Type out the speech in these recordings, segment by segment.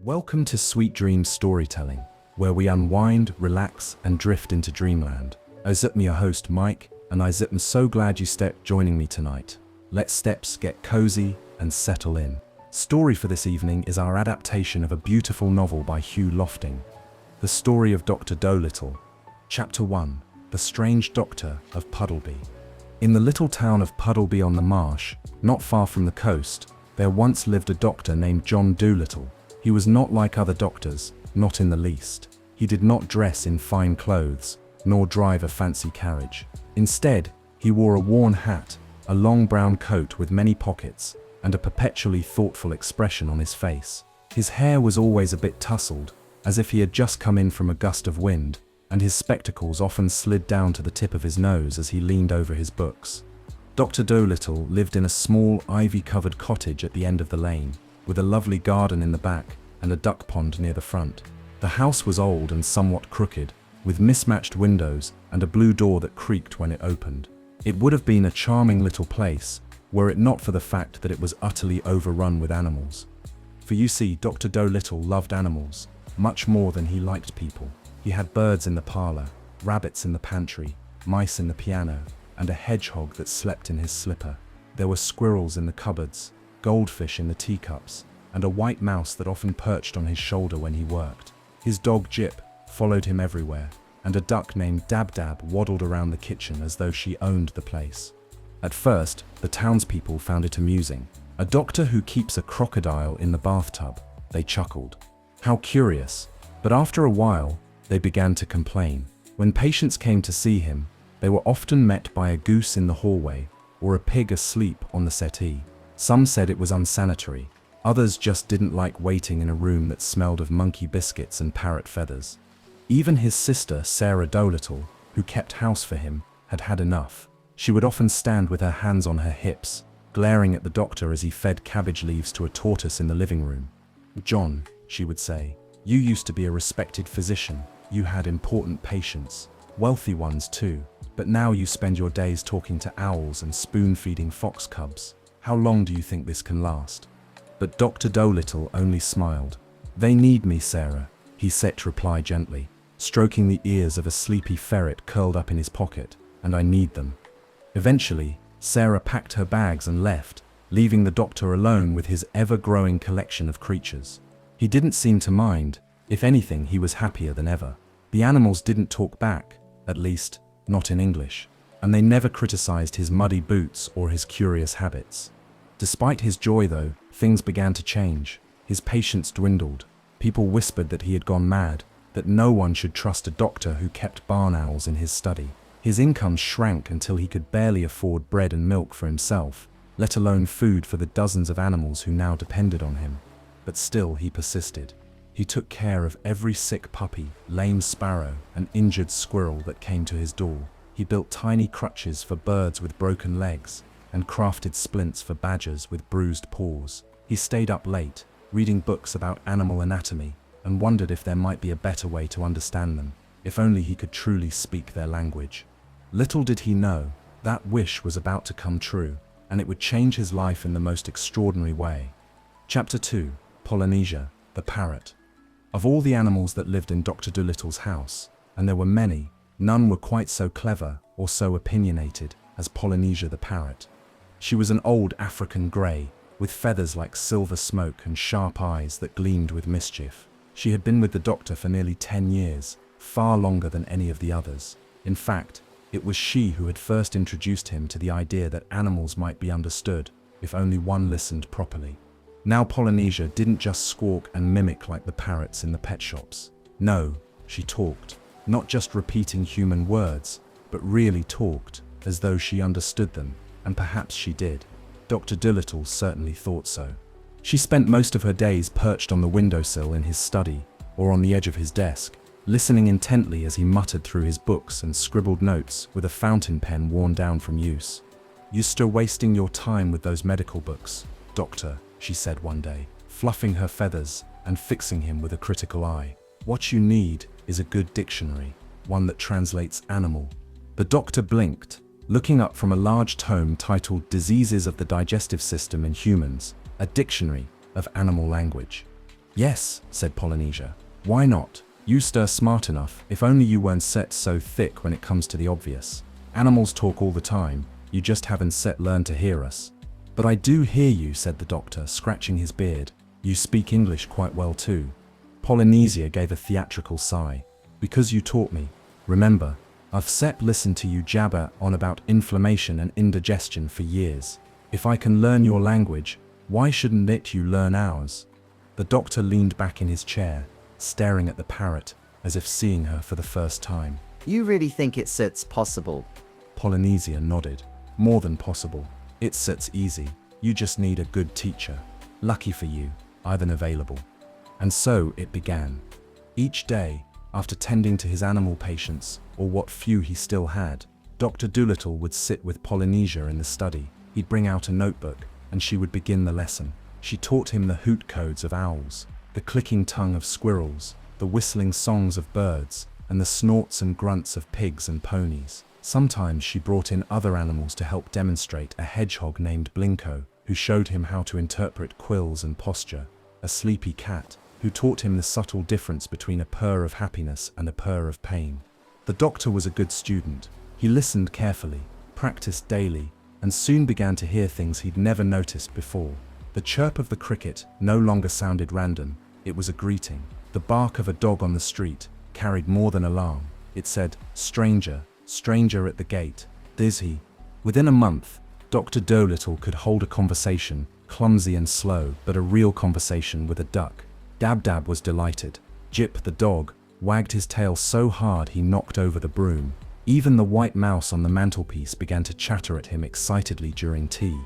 Welcome to Sweet Dreams Storytelling, where we unwind, relax, and drift into dreamland. I'm your host Mike, and I'm so glad you stepped joining me tonight. Let's steps get cozy and settle in. Story for this evening is our adaptation of a beautiful novel by Hugh Lofting, The Story of Dr. Dolittle. Chapter 1, The Strange Doctor of Puddleby. In the little town of Puddleby on the marsh, not far from the coast, there once lived a doctor named John Dolittle. He was not like other doctors, not in the least. He did not dress in fine clothes, nor drive a fancy carriage. Instead, he wore a worn hat, a long brown coat with many pockets, and a perpetually thoughtful expression on his face. His hair was always a bit tousled, as if he had just come in from a gust of wind, and his spectacles often slid down to the tip of his nose as he leaned over his books. Dr. Dolittle lived in a small, ivy-covered cottage at the end of the lane, with a lovely garden in the back and a duck pond near the front. The house was old and somewhat crooked, with mismatched windows and a blue door that creaked when it opened. It would have been a charming little place, were it not for the fact that it was utterly overrun with animals. For you see, Dr. Dolittle loved animals, much more than he liked people. He had birds in the parlor, rabbits in the pantry, mice in the piano, and a hedgehog that slept in his slipper. There were squirrels in the cupboards, goldfish in the teacups, and a white mouse that often perched on his shoulder when he worked. His dog Jip followed him everywhere, and a duck named Dab waddled around the kitchen as though she owned the place. At first, the townspeople found it amusing. A doctor who keeps a crocodile in the bathtub, they chuckled. How curious. But after a while, they began to complain. When patients came to see him, they were often met by a goose in the hallway or a pig asleep on the settee. Some said it was unsanitary. Others just didn't like waiting in a room that smelled of monkey biscuits and parrot feathers. Even his sister, Sarah Dolittle, who kept house for him, had had enough. She would often stand with her hands on her hips, glaring at the doctor as he fed cabbage leaves to a tortoise in the living room. "John," she would say, "you used to be a respected physician. You had important patients, wealthy ones too, but now you spend your days talking to owls and spoon-feeding fox cubs. How long do you think this can last?" But Dr. Dolittle only smiled. "They need me, Sarah," he said to reply gently, stroking the ears of a sleepy ferret curled up in his pocket, "and I need them." Eventually, Sarah packed her bags and left, leaving the doctor alone with his ever-growing collection of creatures. He didn't seem to mind. If anything, he was happier than ever. The animals didn't talk back, at least, not in English, and they never criticized his muddy boots or his curious habits. Despite his joy, though, things began to change. His patients dwindled. People whispered that he had gone mad, that no one should trust a doctor who kept barn owls in his study. His income shrank until he could barely afford bread and milk for himself, let alone food for the dozens of animals who now depended on him. But still, he persisted. He took care of every sick puppy, lame sparrow, and injured squirrel that came to his door. He built tiny crutches for birds with broken legs, and crafted splints for badgers with bruised paws. He stayed up late, reading books about animal anatomy, and wondered if there might be a better way to understand them, if only he could truly speak their language. Little did he know, that wish was about to come true, and it would change his life in the most extraordinary way. Chapter 2, Polynesia, the Parrot. Of all the animals that lived in Dr. Dolittle's house, and there were many, none were quite so clever or so opinionated as Polynesia the parrot. She was an old African grey, with feathers like silver smoke and sharp eyes that gleamed with mischief. She had been with the doctor for nearly 10 years, far longer than any of the others. In fact, it was she who had first introduced him to the idea that animals might be understood, if only one listened properly. Now Polynesia didn't just squawk and mimic like the parrots in the pet shops. No, she talked, not just repeating human words, but really talked, as though she understood them, and perhaps she did. Dr. Dolittle certainly thought so. She spent most of her days perched on the windowsill in his study, or on the edge of his desk, listening intently as he muttered through his books and scribbled notes with a fountain pen worn down from use. "You're still wasting your time with those medical books, Doctor," she said one day, fluffing her feathers and fixing him with a critical eye. "What you need is a good dictionary, one that translates animal." The doctor blinked, looking up from a large tome titled Diseases of the Digestive System in Humans, a dictionary of animal language. Yes, said Polynesia. Why not? You stir smart enough, if only you weren't set so thick when it comes to the obvious. Animals talk all the time, you just haven't set learned to hear us. But I do hear you, said the doctor, scratching his beard. You speak English quite well too. Polynesia gave a theatrical sigh. Because you taught me. Remember, I've listened to you jabber on about inflammation and indigestion for years. If I can learn your language, why shouldn't you learn ours? The doctor leaned back in his chair, staring at the parrot, as if seeing her for the first time. You really think it's possible? Polynesia nodded. More than possible. It's easy. You just need a good teacher. Lucky for you, I've an available. And so it began. Each day, after tending to his animal patients, or what few he still had, Dr. Dolittle would sit with Polynesia in the study. He'd bring out a notebook, and she would begin the lesson. She taught him the hoot codes of owls, the clicking tongue of squirrels, the whistling songs of birds, and the snorts and grunts of pigs and ponies. Sometimes she brought in other animals to help demonstrate: a hedgehog named Blinko, who showed him how to interpret quills and posture, a sleepy cat, who taught him the subtle difference between a purr of happiness and a purr of pain. The doctor was a good student. He listened carefully, practiced daily, and soon began to hear things he'd never noticed before. The chirp of the cricket no longer sounded random, it was a greeting. The bark of a dog on the street carried more than alarm. It said, "Stranger, stranger at the gate, there's he." Within a month, Dr. Dolittle could hold a conversation, clumsy and slow, but a real conversation with a duck. Dab-Dab was delighted. Jip, the dog, wagged his tail so hard he knocked over the broom. Even the white mouse on the mantelpiece began to chatter at him excitedly during tea.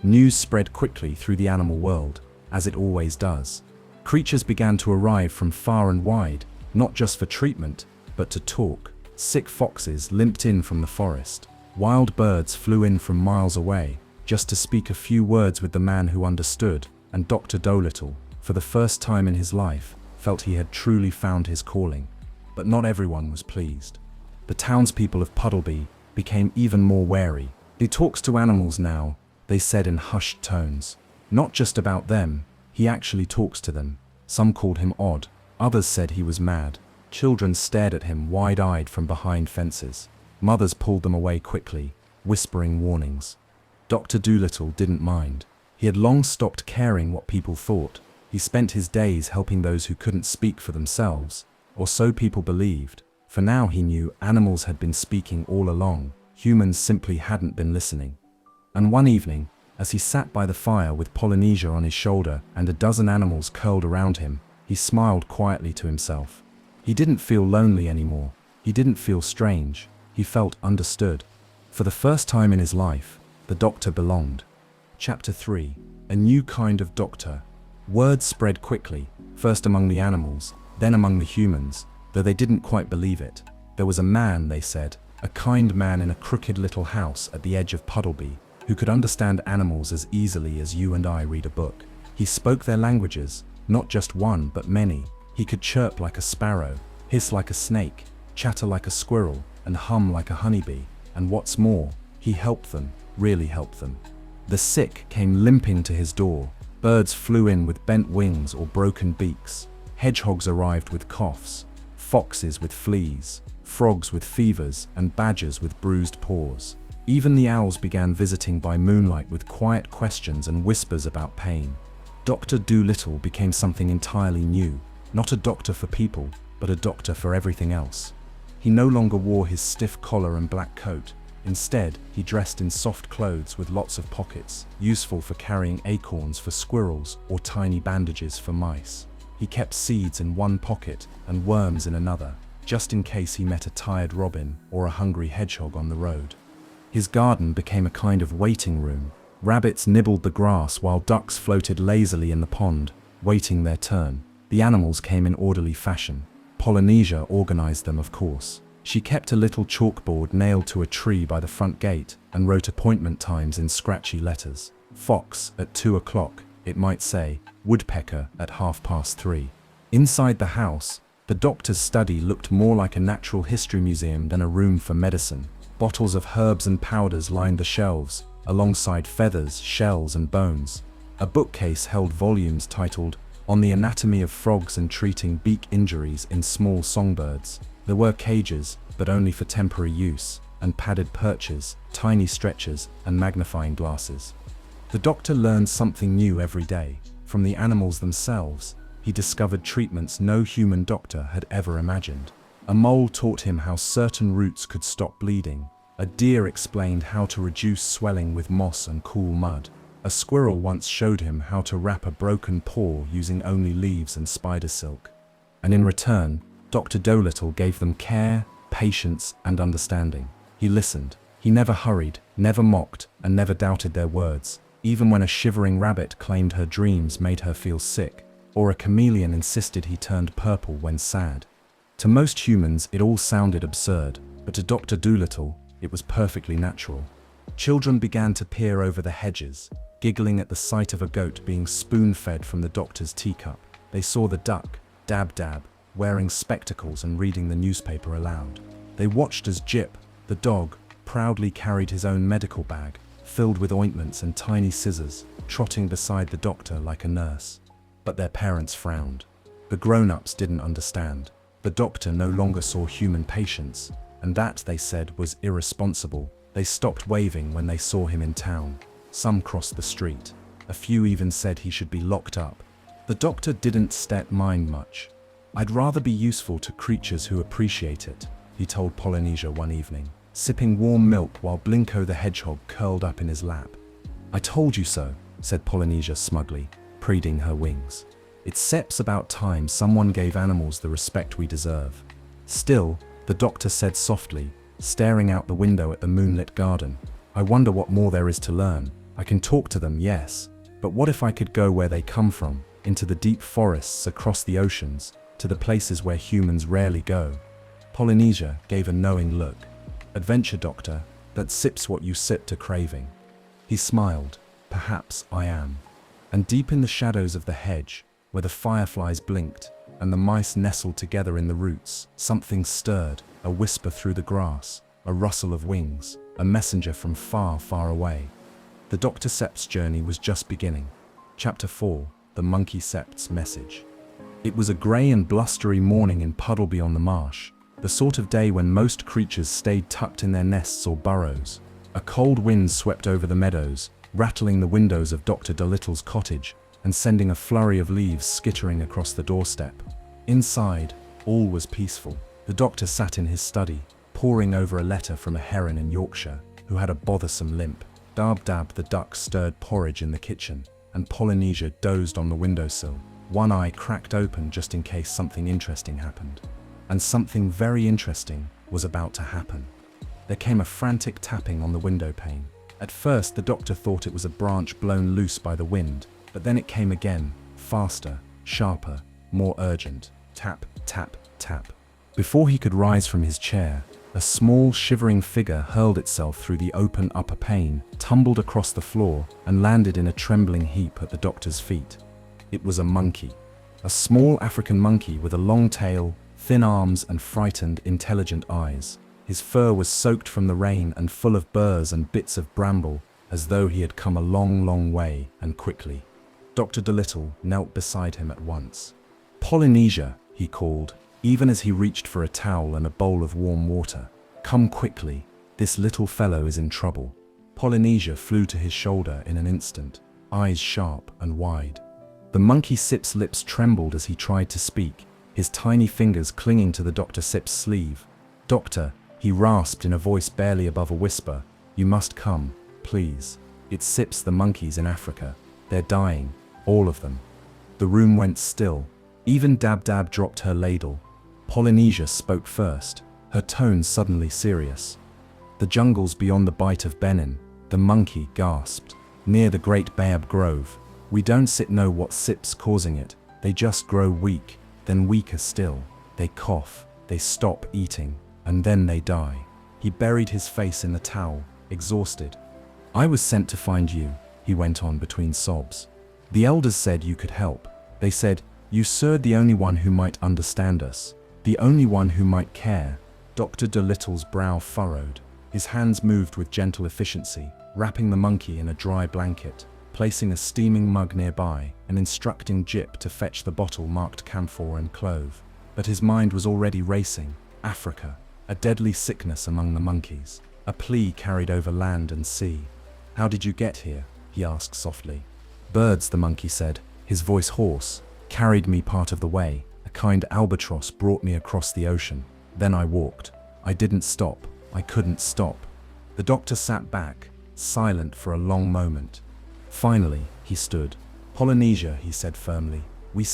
News spread quickly through the animal world, as it always does. Creatures began to arrive from far and wide, not just for treatment, but to talk. Sick foxes limped in from the forest. Wild birds flew in from miles away, just to speak a few words with the man who understood, and Dr. Dolittle, for the first time in his life, felt he had truly found his calling. But not everyone was pleased. The townspeople of Puddleby became even more wary. "He talks to animals now," they said in hushed tones. "Not just about them, he actually talks to them." Some called him odd, others said he was mad. Children stared at him wide-eyed from behind fences. Mothers pulled them away quickly, whispering warnings. Dr. Dolittle didn't mind. He had long stopped caring what people thought. He spent his days helping those who couldn't speak for themselves, or so people believed. For now he knew animals had been speaking all along, humans simply hadn't been listening. And one evening, as he sat by the fire with Polynesia on his shoulder and a dozen animals curled around him, he smiled quietly to himself. He didn't feel lonely anymore. He didn't feel strange. He felt understood. For the first time in his life, the doctor belonged. Chapter 3. A new kind of doctor. Word spread quickly, first among the animals, then among the humans, though they didn't quite believe it. There was a man, they said, a kind man in a crooked little house at the edge of Puddleby, who could understand animals as easily as you and I read a book. He spoke their languages, not just one, but many. He could chirp like a sparrow, hiss like a snake, chatter like a squirrel, and hum like a honeybee. And what's more, he helped them, really helped them. The sick came limping to his door. Birds flew in with bent wings or broken beaks. Hedgehogs arrived with coughs, foxes with fleas, frogs with fevers, and badgers with bruised paws. Even the owls began visiting by moonlight with quiet questions and whispers about pain. Dr. Dolittle became something entirely new. Not a doctor for people, but a doctor for everything else. He no longer wore his stiff collar and black coat. Instead, he dressed in soft clothes with lots of pockets, useful for carrying acorns for squirrels or tiny bandages for mice. He kept seeds in one pocket and worms in another, just in case he met a tired robin or a hungry hedgehog on the road. His garden became a kind of waiting room. Rabbits nibbled the grass while ducks floated lazily in the pond, waiting their turn. The animals came in orderly fashion. Polynesia organized them, of course. She kept a little chalkboard nailed to a tree by the front gate and wrote appointment times in scratchy letters. Fox at 2 o'clock, it might say, woodpecker at 3:30. Inside the house, the doctor's study looked more like a natural history museum than a room for medicine. Bottles of herbs and powders lined the shelves, alongside feathers, shells, and bones. A bookcase held volumes titled On the anatomy of frogs and treating beak injuries in small songbirds. There were cages, but only for temporary use, and padded perches, tiny stretchers, and magnifying glasses. The doctor learned something new every day. From the animals themselves, he discovered treatments no human doctor had ever imagined. A mole taught him how certain roots could stop bleeding. A deer explained how to reduce swelling with moss and cool mud. A squirrel once showed him how to wrap a broken paw using only leaves and spider silk. And in return, Dr. Dolittle gave them care, patience, and understanding. He listened. He never hurried, never mocked, and never doubted their words. Even when a shivering rabbit claimed her dreams made her feel sick, or a chameleon insisted he turned purple when sad. To most humans, it all sounded absurd, but to Dr. Dolittle, it was perfectly natural. Children began to peer over the hedges, giggling at the sight of a goat being spoon-fed from the doctor's teacup. They saw the duck, Dab-Dab, wearing spectacles and reading the newspaper aloud. They watched as Jip, the dog, proudly carried his own medical bag, filled with ointments and tiny scissors, trotting beside the doctor like a nurse. But their parents frowned. The grown-ups didn't understand. The doctor no longer saw human patients, and that, they said, was irresponsible. They stopped waving when they saw him in town. Some crossed the street. A few even said he should be locked up. The doctor didn't mind much. "I'd rather be useful to creatures who appreciate it," he told Polynesia one evening, sipping warm milk while Blinko the hedgehog curled up in his lap. "I told you so," said Polynesia smugly, preening her wings. "It's seps about time someone gave animals the respect we deserve." "Still," the doctor said softly, staring out the window at the moonlit garden, "I wonder what more there is to learn. I can talk to them, yes, but what if I could go where they come from, into the deep forests across the oceans, to the places where humans rarely go?" Polynesia gave a knowing look. "Adventure, doctor, that sips what you sip to craving." He smiled. "Perhaps I am." And deep in the shadows of the hedge, where the fireflies blinked and the mice nestled together in the roots, something stirred, a whisper through the grass, a rustle of wings, a messenger from far, far away. The Dr. Sept's journey was just beginning. Chapter 4, The Monkey Sept's Message. It was a grey and blustery morning in Puddleby on the Marsh, the sort of day when most creatures stayed tucked in their nests or burrows. A cold wind swept over the meadows, rattling the windows of Dr. Dolittle's cottage and sending a flurry of leaves skittering across the doorstep. Inside, all was peaceful. The doctor sat in his study, poring over a letter from a heron in Yorkshire who had a bothersome limp. Dab-Dab the duck stirred porridge in the kitchen, and Polynesia dozed on the windowsill, one eye cracked open just in case something interesting happened. And something very interesting was about to happen. There came a frantic tapping on the window pane. At first, the doctor thought it was a branch blown loose by the wind, but then it came again, faster, sharper, more urgent. Tap, tap, tap. Before he could rise from his chair, a small, shivering figure hurled itself through the open upper pane, tumbled across the floor, and landed in a trembling heap at the doctor's feet. It was a monkey. A small African monkey with a long tail, thin arms, and frightened, intelligent eyes. His fur was soaked from the rain and full of burrs and bits of bramble, as though he had come a long, long way, and quickly. Dr. Dolittle knelt beside him at once. "Polynesia," he called, even as he reached for a towel and a bowl of warm water. "Come quickly. This little fellow is in trouble." Polynesia flew to his shoulder in an instant, eyes sharp and wide. The monkey Sip's lips trembled as he tried to speak, his tiny fingers clinging to the Dr. Sip's sleeve. "Doctor," he rasped in a voice barely above a whisper, "you must come, please. It Sips the monkeys in Africa. They're dying, all of them." The room went still. Even Dab-Dab dropped her ladle. Polynesia spoke first, her tone suddenly serious. "The jungle's beyond the Bight of Benin," the monkey gasped, "near the Great Baobab Grove. We don't know what Sip's causing it. They just grow weak, then weaker still. They cough, they stop eating, and then they die." He buried his face in the towel, exhausted. "I was sent to find you," he went on between sobs. "The elders said you could help. They said, you sir, the only one who might understand us, the only one who might care." Dr. Dolittle's brow furrowed. His hands moved with gentle efficiency, wrapping the monkey in a dry blanket. placing a steaming mug nearby and instructing Jip to fetch the bottle marked camphor and clove. But his mind was already racing. Africa, a deadly sickness among the monkeys. A plea carried over land and sea. "How did you get here?" he asked softly. "Birds," the monkey said, his voice hoarse, "carried me part of the way. A kind albatross brought me across the ocean. Then I walked. I didn't stop. I couldn't stop." The doctor sat back, silent for a long moment. Finally, he stood. "Polynesia," he said firmly. "We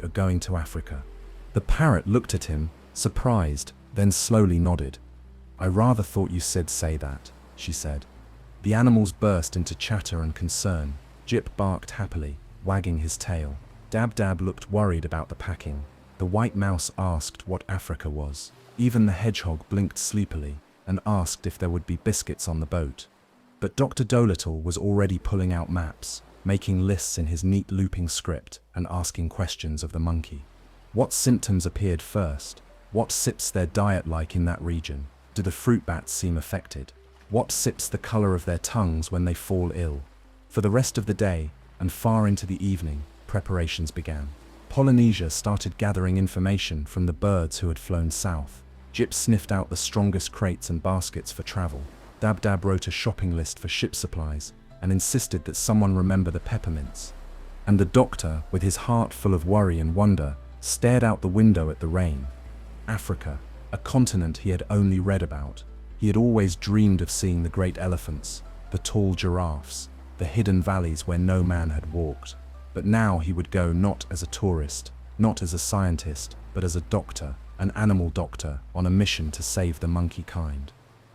are going to Africa." The parrot looked at him, surprised, then slowly nodded. "I rather thought you said say that," she said. The animals burst into chatter and concern. Jip barked happily, wagging his tail. Dab looked worried about the packing. The white mouse asked what Africa was. Even the hedgehog blinked sleepily and asked if there would be biscuits on the boat. But Dr. Dolittle was already pulling out maps, making lists in his neat looping script and asking questions of the monkey. What symptoms appeared first? What sips their diet like in that region? Do the fruit bats seem affected? What sips the color of their tongues when they fall ill? For the rest of the day, and far into the evening, preparations began. Polynesia started gathering information from the birds who had flown south. Jip sniffed out the strongest crates and baskets for travel. Dab wrote a shopping list for ship supplies and insisted that someone remember the peppermints. And the doctor, with his heart full of worry and wonder, stared out the window at the rain. Africa, a continent he had only read about. He had always dreamed of seeing the great elephants, the tall giraffes, the hidden valleys where no man had walked. But now he would go not as a tourist, not as a scientist, but as a doctor, an animal doctor on a mission to save the monkey kind.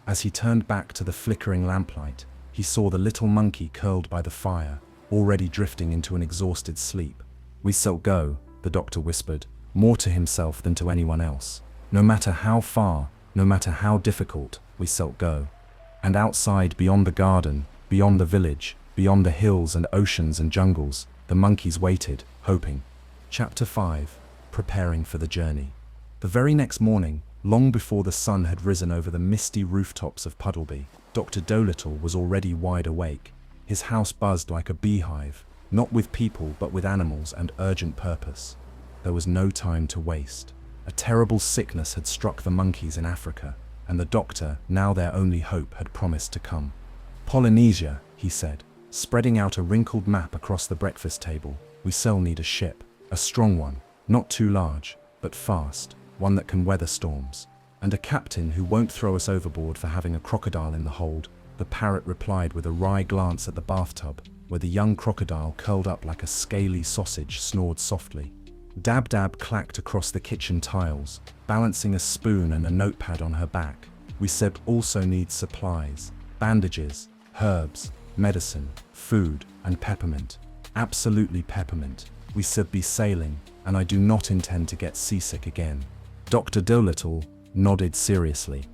As he turned back to the flickering lamplight, he saw the little monkey curled by the fire, already drifting into an exhausted sleep. "We shall go," the doctor whispered, more to himself than to anyone else. "No matter how far, no matter how difficult, we shall go." And outside, beyond the garden, beyond the village, beyond the hills and oceans and jungles, the monkeys waited, hoping. Chapter 5. Preparing for the journey. The very next morning, long before the sun had risen over the misty rooftops of Puddleby, Dr. Dolittle was already wide awake. His house buzzed like a beehive, not with people but with animals and urgent purpose. There was no time to waste. A terrible sickness had struck the monkeys in Africa, and the doctor, now their only hope, had promised to come. "Polynesia," he said, spreading out a wrinkled map across the breakfast table, "we shall need a ship, a strong one, not too large, but fast, one that can weather storms. And a captain who won't throw us overboard for having a crocodile in the hold," the parrot replied with a wry glance at the bathtub, where the young crocodile, curled up like a scaly sausage, snored softly. Dab clacked across the kitchen tiles, balancing a spoon and a notepad on her back. "We said also need supplies, bandages, herbs, medicine, food, and peppermint. Absolutely peppermint. We should be sailing, and I do not intend to get seasick again." Dr. Dolittle nodded seriously.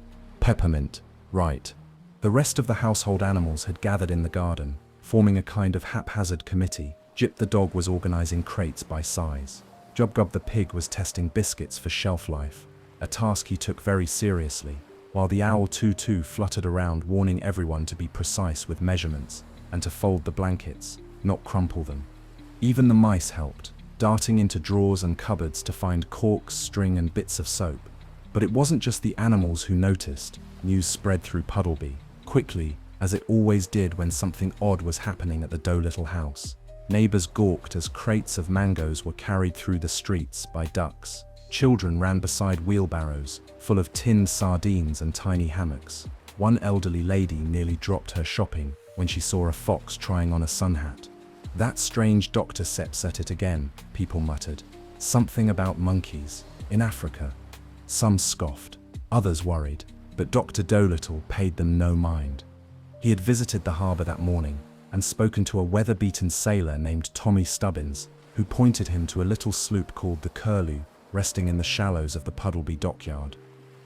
"Peppermint, right." The rest of the household animals had gathered in the garden, forming a kind of haphazard committee. Jip the dog was organizing crates by size. Jubgub the pig was testing biscuits for shelf life, a task he took very seriously, while the owl Tutu fluttered around warning everyone to be precise with measurements and to fold the blankets, not crumple them. Even the mice helped, darting into drawers and cupboards to find corks, string, and bits of soap. But it wasn't just the animals who noticed. News spread through Puddleby, quickly, as it always did when something odd was happening at the Dolittle house. Neighbors gawked as crates of mangoes were carried through the streets by ducks. Children ran beside wheelbarrows, full of tinned sardines and tiny hammocks. One elderly lady nearly dropped her shopping when she saw a fox trying on a sun hat. "That strange doctor steps at it again," people muttered. "Something about monkeys, in Africa." Some scoffed, others worried, but Dr. Dolittle paid them no mind. He had visited the harbour that morning and spoken to a weather-beaten sailor named Tommy Stubbins, who pointed him to a little sloop called the Curlew, resting in the shallows of the Puddleby dockyard.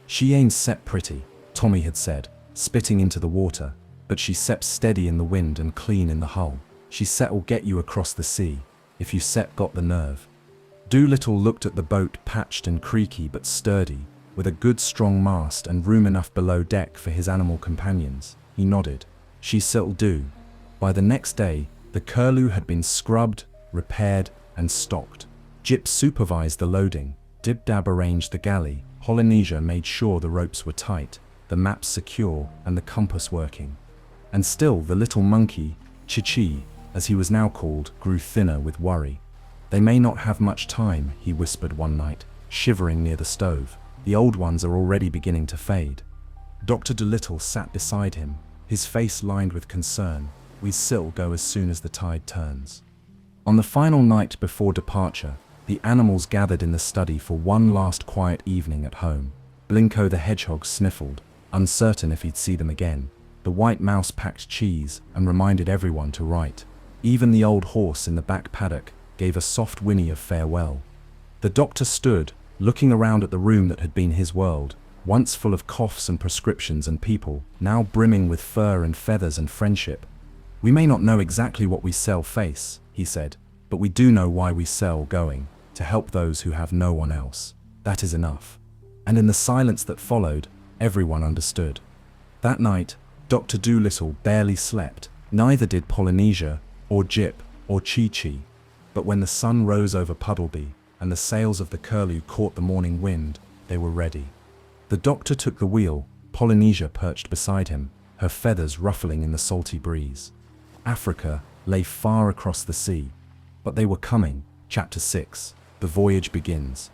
"She ain't set pretty," Tommy had said, spitting into the water, "but she set steady in the wind and clean in the hull. She set'll get you across the sea, if you set got the nerve." Dolittle looked at the boat, patched and creaky but sturdy, with a good strong mast and room enough below deck for his animal companions. He nodded. "She set'll do." By the next day, The Curlew had been scrubbed, repaired, and stocked. Jip supervised the loading. Dib-Dab arranged the galley. Polynesia made sure the ropes were tight, the maps secure, and the compass working. And still the little monkey, Chi-Chi, as he was now called, grew thinner with worry. "They may not have much time," he whispered one night, shivering near the stove. "The old ones are already beginning to fade." Dr. Dolittle sat beside him, his face lined with concern. "We still go as soon as the tide turns." On the final night before departure, the animals gathered in the study for one last quiet evening at home. Blinko the hedgehog sniffled, uncertain if he'd see them again. The white mouse packed cheese and reminded everyone to write. Even the old horse in the back paddock gave a soft whinny of farewell. The doctor stood, looking around at the room that had been his world, once full of coughs and prescriptions and people, now brimming with fur and feathers and friendship. "We may not know exactly what we sell face," he said, "but we do know why we sell going, to help those who have no one else. That is enough." And in the silence that followed, everyone understood. That night, Dr. Dolittle barely slept. Neither did Polynesia, or Jip, or Chi-Chi. But when the sun rose over Puddleby, and the sails of the Curlew caught the morning wind, they were ready. The doctor took the wheel. Polynesia perched beside him, her feathers ruffling in the salty breeze. Africa lay far across the sea. But they were coming. Chapter 6. The voyage begins.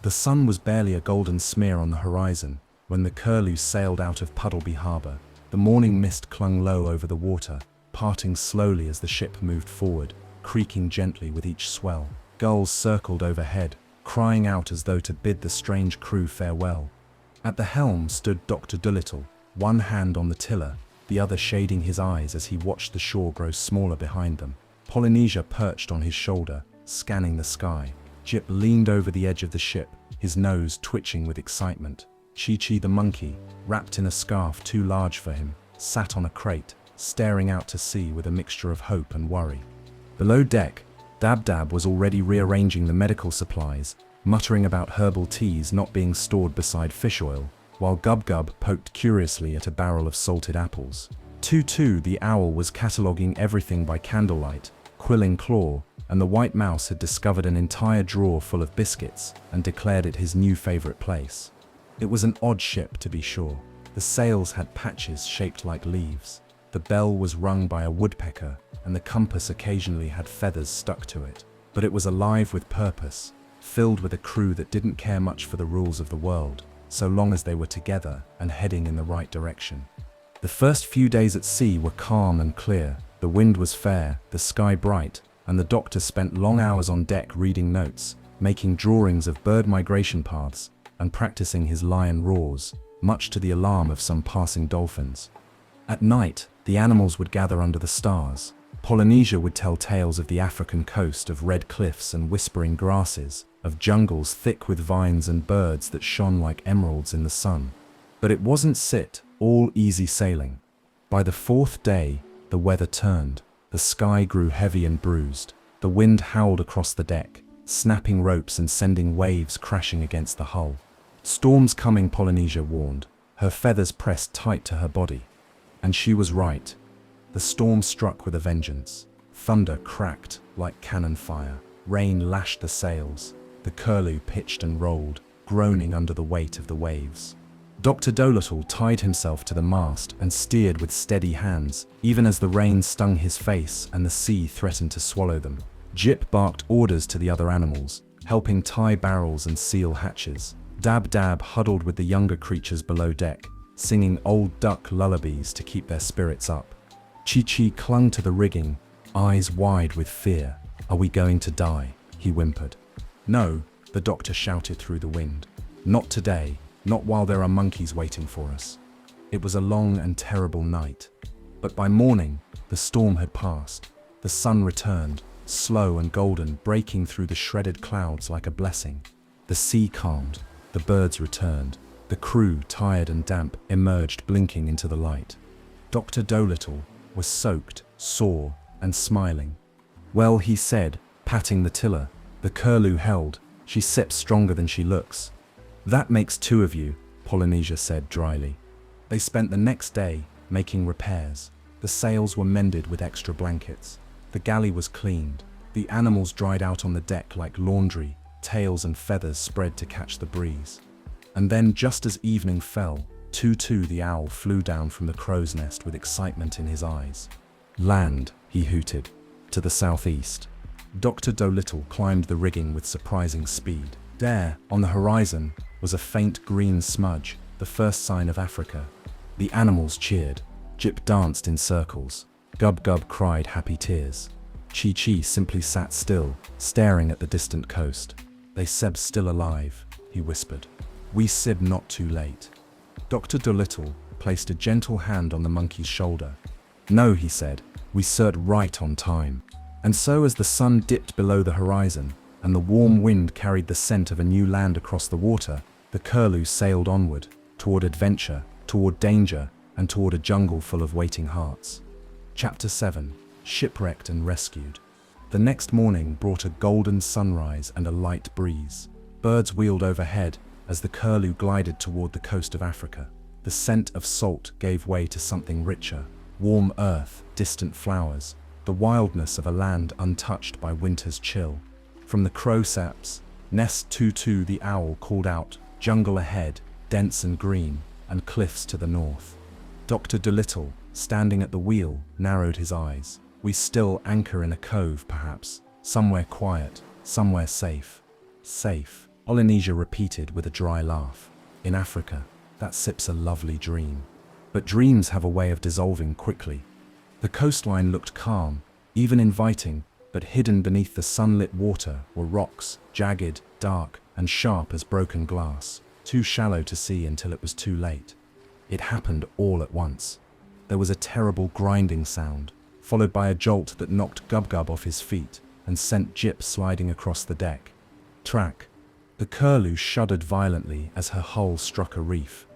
The sun was barely a golden smear on the horizon when the Curlew sailed out of Puddleby Harbour. The morning mist clung low over the water, parting slowly as the ship moved forward, creaking gently with each swell. Gulls circled overhead, crying out as though to bid the strange crew farewell. At the helm stood Dr. Dolittle, one hand on the tiller, the other shading his eyes as he watched the shore grow smaller behind them. Polynesia perched on his shoulder, scanning the sky. Jip leaned over the edge of the ship, his nose twitching with excitement. Chi-Chi the monkey, wrapped in a scarf too large for him, sat on a crate, staring out to sea with a mixture of hope and worry. Below deck, Dab-Dab was already rearranging the medical supplies, muttering about herbal teas not being stored beside fish oil, while Gub-Gub poked curiously at a barrel of salted apples. Tutu the owl was cataloguing everything by candlelight. Quilling Claw and the white mouse had discovered an entire drawer full of biscuits and declared it his new favorite place. It was an odd ship, to be sure. The sails had patches shaped like leaves. The bell was rung by a woodpecker, and the compass occasionally had feathers stuck to it. But it was alive with purpose, filled with a crew that didn't care much for the rules of the world, so long as they were together and heading in the right direction. The first few days at sea were calm and clear. The wind was fair, the sky bright, and the doctor spent long hours on deck reading notes, making drawings of bird migration paths, and practicing his lion roars, much to the alarm of some passing dolphins. At night, the animals would gather under the stars. Polynesia would tell tales of the African coast, of red cliffs and whispering grasses, of jungles thick with vines and birds that shone like emeralds in the sun. But it wasn't all easy sailing. By the fourth day, the weather turned. The sky grew heavy and bruised. The wind howled across the deck, snapping ropes and sending waves crashing against the hull. "Storm's coming," Polynesia warned, her feathers pressed tight to her body. And she was right. The storm struck with a vengeance. Thunder cracked like cannon fire. Rain lashed the sails. The Curlew pitched and rolled, groaning under the weight of the waves. Dr. Dolittle tied himself to the mast and steered with steady hands, even as the rain stung his face and the sea threatened to swallow them. Jip barked orders to the other animals, helping tie barrels and seal hatches. Dab-Dab huddled with the younger creatures below deck, singing old duck lullabies to keep their spirits up. Chi-Chi clung to the rigging, eyes wide with fear. "Are we going to die?" he whimpered. "No," the doctor shouted through the wind. "Not today. Not while there are monkeys waiting for us." It was a long and terrible night. But by morning, the storm had passed. The sun returned, slow and golden, breaking through the shredded clouds like a blessing. The sea calmed. The birds returned. The crew, tired and damp, emerged blinking into the light. Dr. Dolittle was soaked, sore, and smiling. "Well," he said, patting the tiller. "The Curlew held. She sips stronger than she looks." "That makes two of you," Polynesia said dryly. They spent the next day making repairs. The sails were mended with extra blankets. The galley was cleaned. The animals dried out on the deck like laundry, tails and feathers spread to catch the breeze. And then, just as evening fell, Tutu the owl flew down from the crow's nest with excitement in his eyes. "Land," he hooted, "to the southeast." Dr. Dolittle climbed the rigging with surprising speed. There, on the horizon, was a faint green smudge, the first sign of Africa. The animals cheered. Jip danced in circles. Gub Gub cried happy tears. Chi Chi simply sat still, staring at the distant coast. "They Seb's still alive," he whispered. "We Sib not too late." Dr. Dolittle placed a gentle hand on the monkey's shoulder. "No," he said, "we cert right on time." And so, as the sun dipped below the horizon, and the warm wind carried the scent of a new land across the water, the Curlew sailed onward, toward adventure, toward danger, and toward a jungle full of waiting hearts. Chapter 7. Shipwrecked and Rescued. The next morning brought a golden sunrise and a light breeze. Birds wheeled overhead as the Curlew glided toward the coast of Africa. The scent of salt gave way to something richer: warm earth, distant flowers, the wildness of a land untouched by winter's chill. From the crowsaps nest Tutu the owl called out, jungle ahead, dense and green, and cliffs to the north. Dr. Dolittle, standing at the wheel, narrowed his eyes. "We still anchor in a cove, perhaps, somewhere quiet, somewhere safe." "Safe," Polynesia repeated with a dry laugh. "In Africa, that sips a lovely dream. But dreams have a way of dissolving quickly." The coastline looked calm, even inviting, but hidden beneath the sunlit water were rocks, jagged, dark, and sharp as broken glass, too shallow to see until it was too late. It happened all at once. There was a terrible grinding sound, followed by a jolt that knocked Gub Gub off his feet and sent Jip sliding across the deck. Track. The Curlew shuddered violently as her hull struck a reef.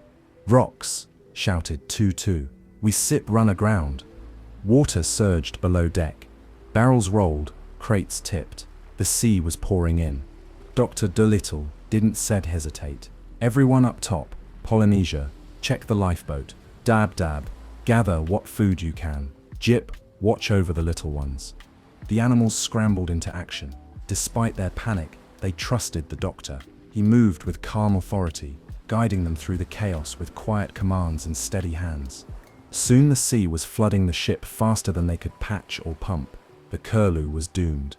"Rocks!" shouted Tutu. "We sip run aground." Water surged below deck. Barrels rolled, crates tipped. The sea was pouring in. Dr. Dolittle didn't hesitate. "Everyone up top, Polynesia, check the lifeboat. Dab Dab, gather what food you can. Jip, watch over the little ones." The animals scrambled into action. Despite their panic, they trusted the doctor. He moved with calm authority, guiding them through the chaos with quiet commands and steady hands. Soon the sea was flooding the ship faster than they could patch or pump. The Curlew was doomed.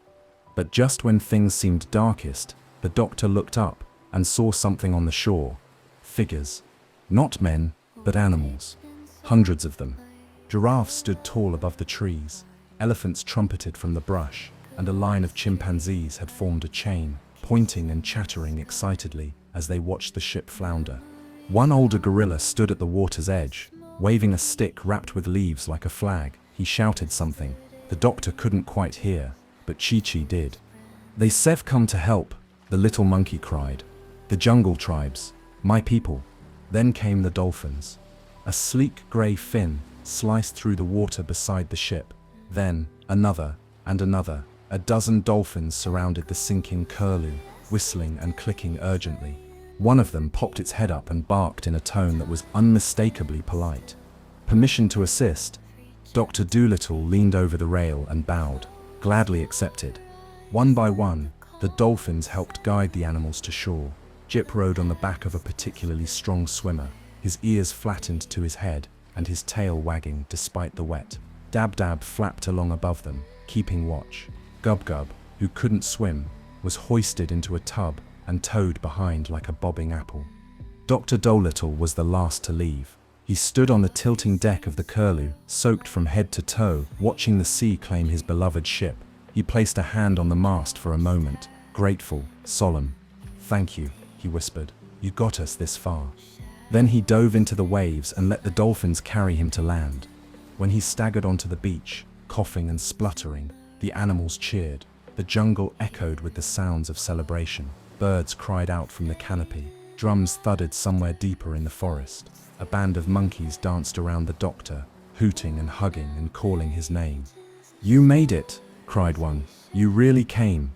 But just when things seemed darkest, the doctor looked up and saw something on the shore. Figures. Not men, but animals. Hundreds of them. Giraffes stood tall above the trees. Elephants trumpeted from the brush, and a line of chimpanzees had formed a chain, pointing and chattering excitedly as they watched the ship flounder. One older gorilla stood at the water's edge, waving a stick wrapped with leaves like a flag. He shouted something. The doctor couldn't quite hear, but Chi Chi did. "They sev come to help," the little monkey cried. "The jungle tribes, my people." Then came the dolphins. A sleek grey fin sliced through the water beside the ship. Then another and another. A dozen dolphins surrounded the sinking Curlew, whistling and clicking urgently. One of them popped its head up and barked in a tone that was unmistakably polite. "Permission to assist?" Dr. Dolittle leaned over the rail and bowed, gladly accepted. One by one, the dolphins helped guide the animals to shore. Jip rode on the back of a particularly strong swimmer, his ears flattened to his head and his tail wagging despite the wet. Dab Dab flapped along above them, keeping watch. Gub Gub, who couldn't swim, was hoisted into a tub and towed behind like a bobbing apple. Dr. Dolittle was the last to leave. He stood on the tilting deck of the Curlew, soaked from head to toe, watching the sea claim his beloved ship. He placed a hand on the mast for a moment, grateful, solemn. "Thank you," he whispered. "You got us this far." Then he dove into the waves and let the dolphins carry him to land. When he staggered onto the beach, coughing and spluttering, the animals cheered. The jungle echoed with the sounds of celebration. Birds cried out from the canopy. Drums thudded somewhere deeper in the forest. A band of monkeys danced around the doctor, hooting and hugging and calling his name. "You made it!" cried one. "You really came."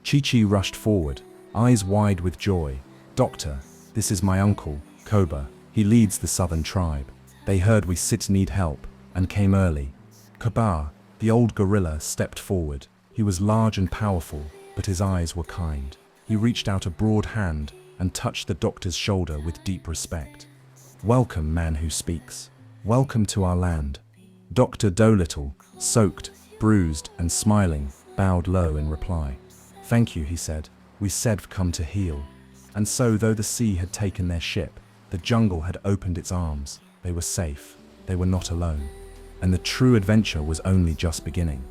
Chi Chi rushed forward, eyes wide with joy. "Doctor, this is my uncle, Koba. He leads the southern tribe. They heard we need help and came early." "Koba," The old gorilla stepped forward. He was large and powerful, but his eyes were kind. He reached out a broad hand and touched the doctor's shoulder with deep respect. "Welcome, man who speaks. Welcome to our land." Dr. Dolittle, soaked, bruised, and smiling, bowed low in reply. "Thank you," he said. "We said've come to heal." And so, though the sea had taken their ship, the jungle had opened its arms. They were safe. They were not alone. And the true adventure was only just beginning.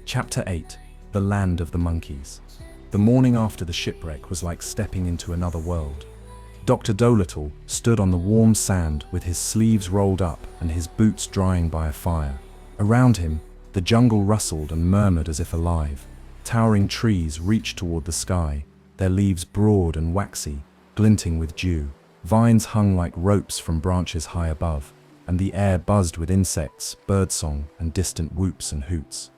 Chapter 8. The Land of the Monkeys. The morning after the shipwreck was like stepping into another world. Dr. Dolittle stood on the warm sand with his sleeves rolled up and his boots drying by a fire. Around him, the jungle rustled and murmured as if alive. Towering trees reached toward the sky, their leaves broad and waxy, glinting with dew. Vines hung like ropes from branches high above, and the air buzzed with insects, birdsong, and distant whoops and hoots.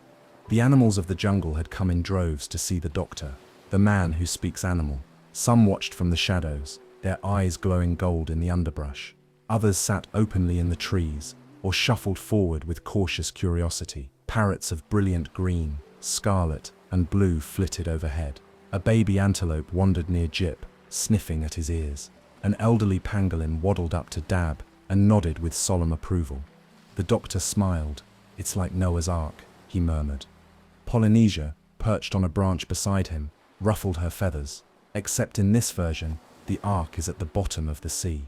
The animals of the jungle had come in droves to see the doctor, the man who speaks animal. Some watched from the shadows, their eyes glowing gold in the underbrush. Others sat openly in the trees, or shuffled forward with cautious curiosity. Parrots of brilliant green, scarlet, and blue flitted overhead. A baby antelope wandered near Jip, sniffing at his ears. An elderly pangolin waddled up to Dab and nodded with solemn approval. The doctor smiled. "It's like Noah's Ark," he murmured. Polynesia, perched on a branch beside him, ruffled her feathers. "Except in this version, the Ark is at the bottom of the sea."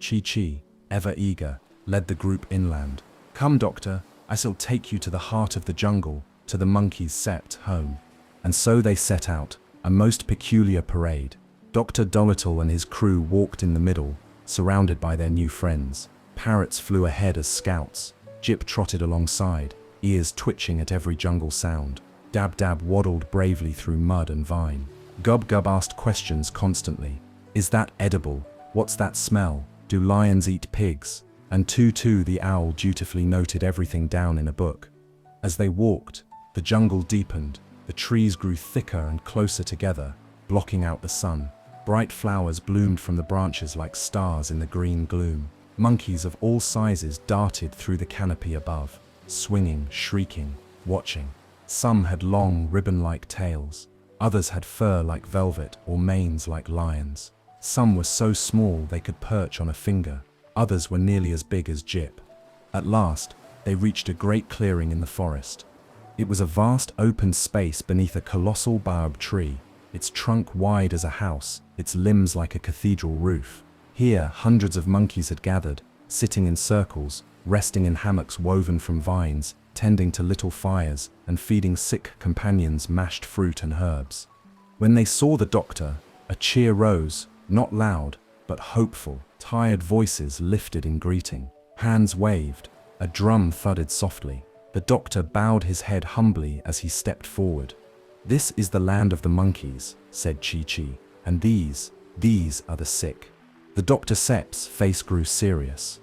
Chi-Chi, ever eager, led the group inland. "Come, doctor, I shall take you to the heart of the jungle, to the monkeys' sept home." And so they set out, a most peculiar parade. Dr. Dolittle and his crew walked in the middle, surrounded by their new friends. Parrots flew ahead as scouts. Jip trotted alongside, ears twitching at every jungle sound. Dab Dab waddled bravely through mud and vine. Gub Gub asked questions constantly. "Is that edible? What's that smell? Do lions eat pigs?" And Tutu the owl dutifully noted everything down in a book. As they walked, the jungle deepened. The trees grew thicker and closer together, blocking out the sun. Bright flowers bloomed from the branches like stars in the green gloom. Monkeys of all sizes darted through the canopy above, swinging, shrieking, watching. Some had long, ribbon-like tails. Others had fur like velvet or manes like lions. Some were so small they could perch on a finger. Others were nearly as big as Jip. At last, they reached a great clearing in the forest. It was a vast open space beneath a colossal baobab tree, its trunk wide as a house, its limbs like a cathedral roof. Here, hundreds of monkeys had gathered, sitting in circles, resting in hammocks woven from vines, tending to little fires, and feeding sick companions mashed fruit and herbs. When they saw the doctor, a cheer rose, not loud, but hopeful. Tired voices lifted in greeting. Hands waved. A drum thudded softly. The doctor bowed his head humbly as he stepped forward. "This is the land of the monkeys," said Chi-Chi, "and these are the sick." The Dr. Sep's face grew serious.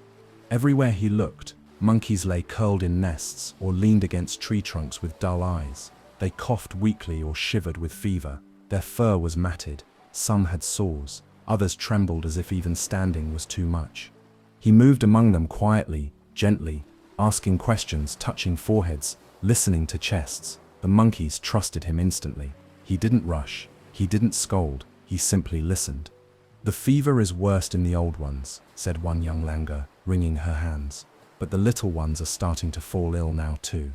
Everywhere he looked, monkeys lay curled in nests or leaned against tree trunks with dull eyes. They coughed weakly or shivered with fever. Their fur was matted. Some had sores. Others trembled as if even standing was too much. He moved among them quietly, gently, asking questions, touching foreheads, listening to chests. The monkeys trusted him instantly. He didn't rush. He didn't scold. He simply listened. "The fever is worst in the old ones," said one young langur, wringing her hands. "But the little ones are starting to fall ill now too."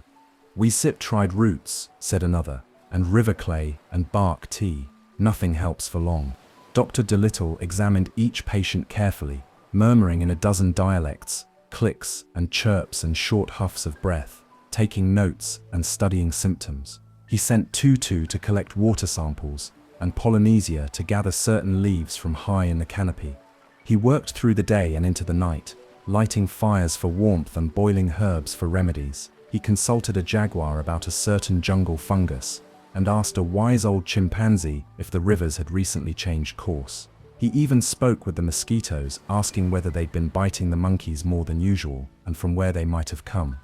"We sip tried roots," said another, "and river clay and bark tea. Nothing helps for long." Dr. Dolittle examined each patient carefully, murmuring in a dozen dialects, clicks and chirps and short huffs of breath, taking notes and studying symptoms. He sent Tutu to collect water samples and Polynesia to gather certain leaves from high in the canopy. He worked through the day and into the night, lighting fires for warmth and boiling herbs for remedies. He consulted a jaguar about a certain jungle fungus, and asked a wise old chimpanzee if the rivers had recently changed course. He even spoke with the mosquitoes, asking whether they'd been biting the monkeys more than usual and from where they might have come.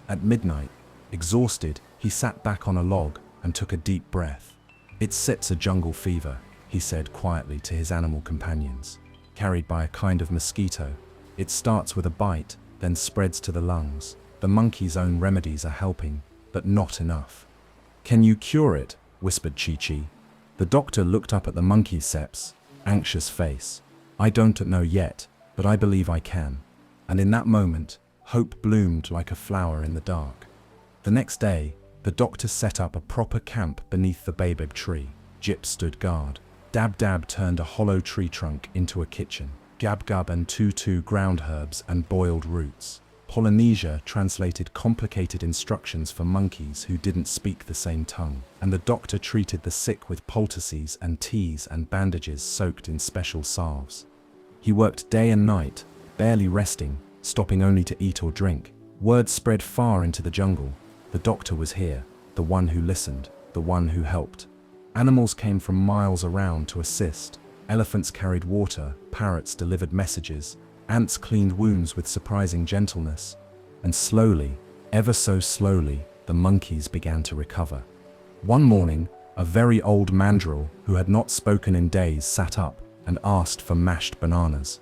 At midnight, exhausted, he sat back on a log and took a deep breath. "It sets a jungle fever," he said quietly to his animal companions, "carried by a kind of mosquito. It starts with a bite, then spreads to the lungs. The monkey's own remedies are helping, but not enough. "Can you cure it?" whispered Chi-Chi. The doctor looked up at the monkey Seps, anxious face. "I don't know yet, but I believe I can." And in that moment, hope bloomed like a flower in the dark. The next day, the doctor set up a proper camp beneath the baobab tree. Jip stood guard. Dab-Dab turned a hollow tree trunk into a kitchen. Gab-Gab and Tutu ground herbs and boiled roots. Polynesia translated complicated instructions for monkeys who didn't speak the same tongue. And the doctor treated the sick with poultices and teas and bandages soaked in special salves. He worked day and night, barely resting, stopping only to eat or drink. Word spread far into the jungle. The doctor was here, the one who listened, the one who helped. Animals came from miles around to assist. Elephants carried water, parrots delivered messages, ants cleaned wounds with surprising gentleness. And slowly, ever so slowly, the monkeys began to recover. One morning, a very old mandrill who had not spoken in days sat up and asked for mashed bananas.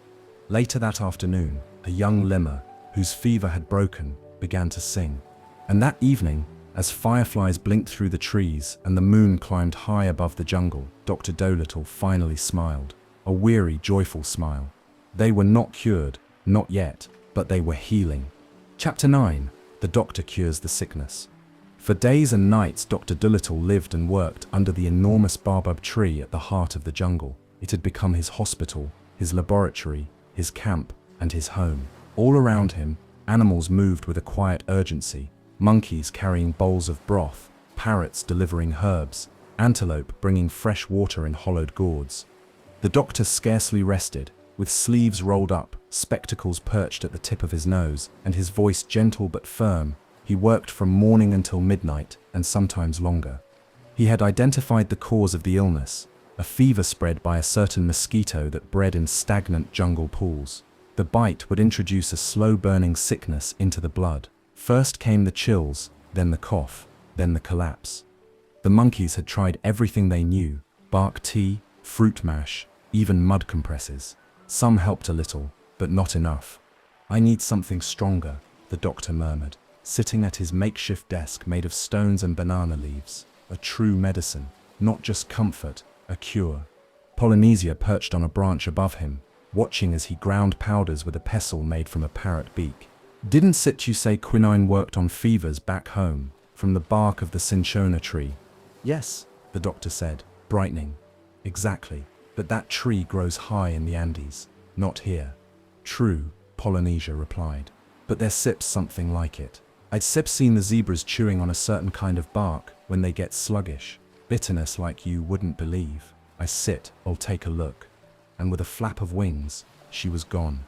Later that afternoon, a young lemur, whose fever had broken, began to sing. And that evening, as fireflies blinked through the trees and the moon climbed high above the jungle, Dr. Dolittle finally smiled, a weary, joyful smile. They were not cured, not yet, but they were healing. Chapter 9. The Doctor Cures the Sickness. For days and nights, Dr. Dolittle lived and worked under the enormous baobab tree at the heart of the jungle. It had become his hospital, his laboratory, his camp, and his home. All around him, animals moved with a quiet urgency. Monkeys carrying bowls of broth, parrots delivering herbs, antelope bringing fresh water in hollowed gourds. The doctor scarcely rested, with sleeves rolled up, spectacles perched at the tip of his nose, and his voice gentle but firm. He worked from morning until midnight, and sometimes longer. He had identified the cause of the illness, a fever spread by a certain mosquito that bred in stagnant jungle pools. The bite would introduce a slow-burning sickness into the blood. First came the chills, then the cough, then the collapse. The monkeys had tried everything they knew: bark tea, fruit mash, even mud compresses. Some helped a little, but not enough. "I need something stronger," the doctor murmured, sitting at his makeshift desk made of stones and banana leaves. A true medicine, not just comfort, a cure. Polynesia perched on a branch above him, watching as he ground powders with a pestle made from a parrot beak. "Didn't Situ say quinine worked on fevers back home, from the bark of the cinchona tree?" "Yes," the doctor said, brightening. "Exactly, but that tree grows high in the Andes, not here." "True," Polynesia replied, "but there sips something like it. I'd seen the zebras chewing on a certain kind of bark when they get sluggish. Bitterness like you wouldn't believe. I'll take a look." And with a flap of wings, she was gone.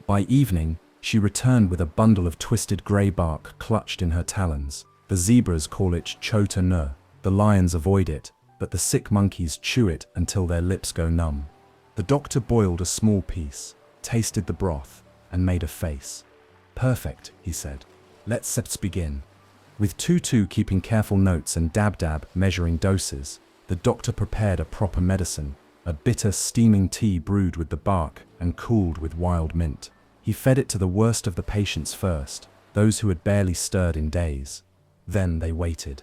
By evening, she returned with a bundle of twisted grey bark clutched in her talons. The zebras call it chota nu. The lions avoid it, but the sick monkeys chew it until their lips go numb. The doctor boiled a small piece, tasted the broth, and made a face. "Perfect," he said. "Let's begin." With Tutu keeping careful notes and Dab-Dab measuring doses, the doctor prepared a proper medicine, a bitter, steaming tea brewed with the bark and cooled with wild mint. He fed it to the worst of the patients first, those who had barely stirred in days. Then they waited.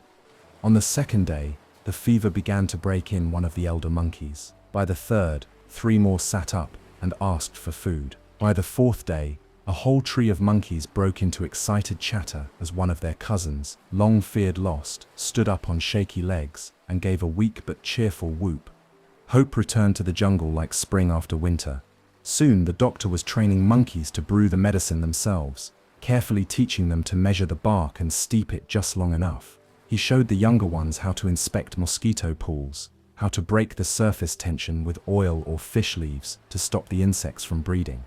On the second day, the fever began to break in one of the elder monkeys. By the third, 3 more sat up and asked for food. By the 4th day, a whole tree of monkeys broke into excited chatter as one of their cousins, long feared lost, stood up on shaky legs and gave a weak but cheerful whoop. Hope returned to the jungle like spring after winter. Soon the doctor was training monkeys to brew the medicine themselves, carefully teaching them to measure the bark and steep it just long enough. He showed the younger ones how to inspect mosquito pools, how to break the surface tension with oil or fish leaves to stop the insects from breeding.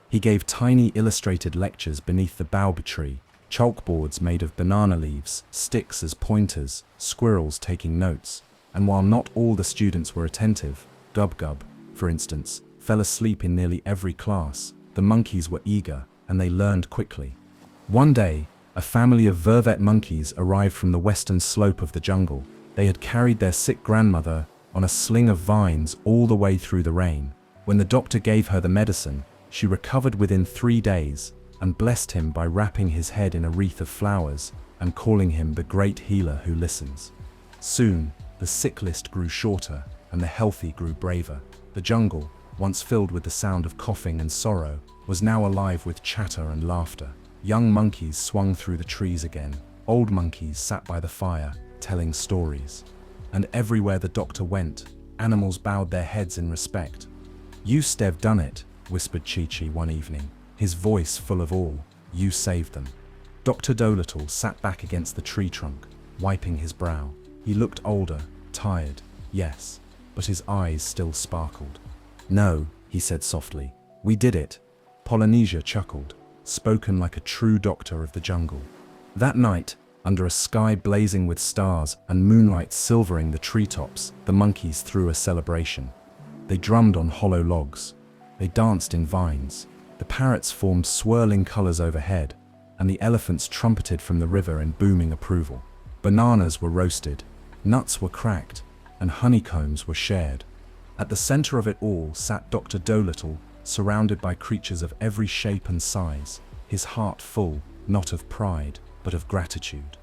He gave tiny illustrated lectures beneath the baobab tree, chalkboards made of banana leaves, sticks as pointers, squirrels taking notes. And while not all the students were attentive, Gub-Gub, for instance, fell asleep in nearly every class. The monkeys were eager, and they learned quickly. One day, a family of vervet monkeys arrived from the western slope of the jungle. They had carried their sick grandmother on a sling of vines all the way through the rain. When the doctor gave her the medicine, she recovered within 3 days, and blessed him by wrapping his head in a wreath of flowers and calling him the great healer who listens. Soon, the sick list grew shorter and the healthy grew braver. The jungle, once filled with the sound of coughing and sorrow, was now alive with chatter and laughter. Young monkeys swung through the trees again. Old monkeys sat by the fire, telling stories. And everywhere the doctor went, animals bowed their heads in respect. "You Stev done it," whispered Chi-Chi one evening, his voice full of awe. "You saved them." Dr. Dolittle sat back against the tree trunk, wiping his brow. He looked older, tired, yes, but his eyes still sparkled. "No," he said softly, "we did it." Polynesia chuckled, spoken like a true doctor of the jungle. That night, under a sky blazing with stars and moonlight silvering the treetops, the monkeys threw a celebration. They drummed on hollow logs. They danced in vines. The parrots formed swirling colors overhead, and the elephants trumpeted from the river in booming approval. Bananas were roasted, nuts were cracked, and honeycombs were shared. At the center of it all sat Dr. Dolittle, surrounded by creatures of every shape and size, his heart full, not of pride, but of gratitude.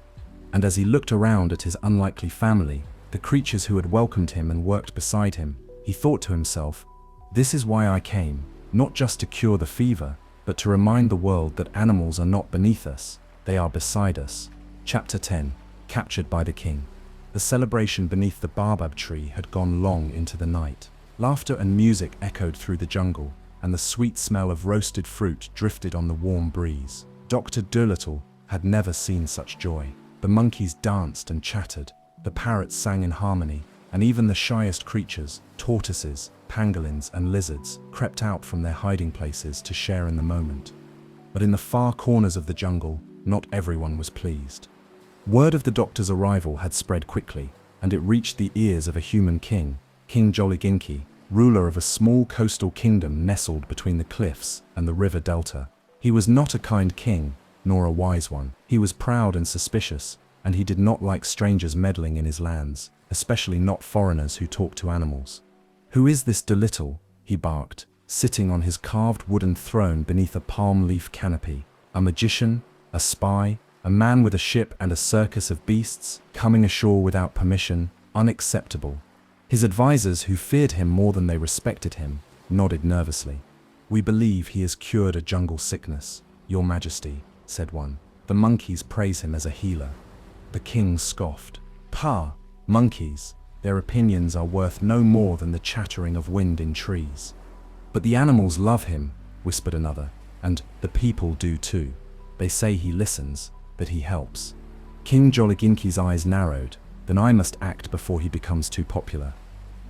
And as he looked around at his unlikely family, the creatures who had welcomed him and worked beside him, he thought to himself, "This is why I came, not just to cure the fever, but to remind the world that animals are not beneath us, they are beside us." Chapter 10. Captured by the King. The celebration beneath the baobab tree had gone long into the night. Laughter and music echoed through the jungle, and the sweet smell of roasted fruit drifted on the warm breeze. Dr. Dolittle had never seen such joy. The monkeys danced and chattered, the parrots sang in harmony, and even the shyest creatures, tortoises, pangolins, and lizards, crept out from their hiding places to share in the moment. But in the far corners of the jungle, not everyone was pleased. Word of the doctor's arrival had spread quickly, and it reached the ears of a human king, King Jolliginki, ruler of a small coastal kingdom nestled between the cliffs and the river delta. He was not a kind king, nor a wise one. He was proud and suspicious, and he did not like strangers meddling in his lands, especially not foreigners who talked to animals. "Who is this Dolittle?" he barked, sitting on his carved wooden throne beneath a palm leaf canopy. "A magician? A spy? A man with a ship and a circus of beasts, coming ashore without permission? Unacceptable." His advisors, who feared him more than they respected him, nodded nervously. "We believe he has cured a jungle sickness, Your Majesty," said one. "The monkeys praise him as a healer." The king scoffed. "Pah, monkeys, their opinions are worth no more than the chattering of wind in trees." "But the animals love him," whispered another, "and the people do too. They say he listens, that he helps." King Jolliginki's eyes narrowed. "Then I must act before he becomes too popular."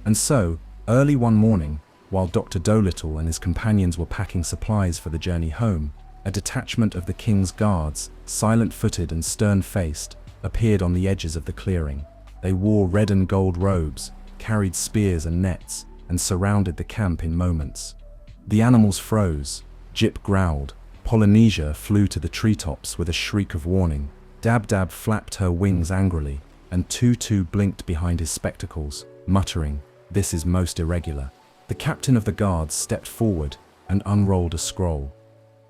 And so, early one morning, while Dr. Dolittle and his companions were packing supplies for the journey home, a detachment of the king's guards, silent-footed and stern-faced, appeared on the edges of the clearing. They wore red and gold robes, carried spears and nets, and surrounded the camp in moments. The animals froze. Jip growled. Polynesia flew to the treetops with a shriek of warning. Dab-Dab flapped her wings angrily, and Tutu blinked behind his spectacles, muttering, "This is most irregular." The captain of the guards stepped forward and unrolled a scroll.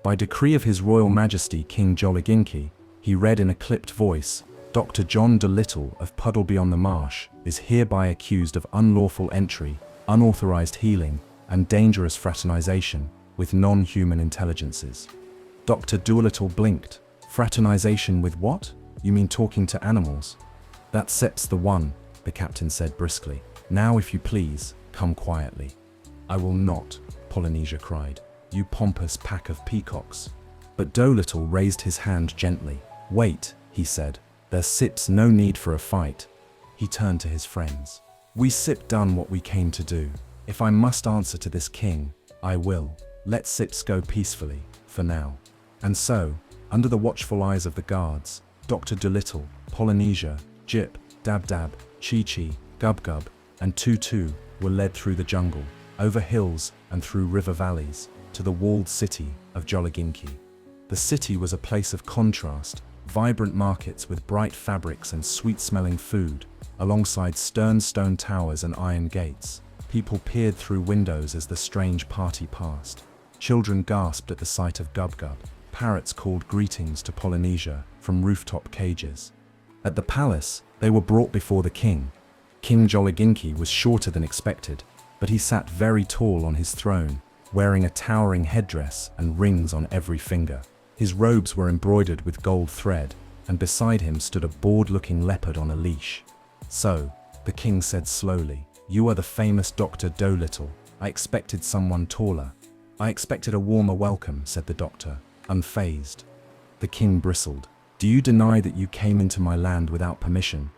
By decree of His Royal Majesty King Jolliginki, he read in a clipped voice, "Dr. John Dolittle of Puddle Beyond the Marsh is hereby accused of unlawful entry, unauthorized healing, and dangerous fraternization with non-human intelligences." Dr. Dolittle blinked. "Fraternization with what? You mean talking to animals?" "That sets the one," the captain said briskly. "Now, if you please, come quietly." "I will not," Polynesia cried. "You pompous pack of peacocks." But Dolittle raised his hand gently. "Wait," he said. "There's Sips no need for a fight." He turned to his friends. "We Sip done what we came to do. If I must answer to this king, I will. Let Sips go peacefully, for now." And so, under the watchful eyes of the guards, Dr. Dolittle, Polynesia, Jip, Dab-Dab, Chi-Chi, Gub-Gub, and Tutu were led through the jungle, over hills and through river valleys, to the walled city of Jolliginki. The city was a place of contrast, vibrant markets with bright fabrics and sweet-smelling food, alongside stern stone towers and iron gates. People peered through windows as the strange party passed. Children gasped at the sight of Gub-Gub. parrots called greetings to Polynesia from rooftop cages. At the palace, they were brought before the king. King Jolliginki was shorter than expected, but he sat very tall on his throne, wearing a towering headdress and rings on every finger. His robes were embroidered with gold thread, and beside him stood a bored-looking leopard on a leash. "So," the king said slowly, "you are the famous Dr. Dolittle. I expected someone taller." "I expected a warmer welcome," said the doctor, unfazed. The king bristled. "Do you deny that you came into my land without permission?"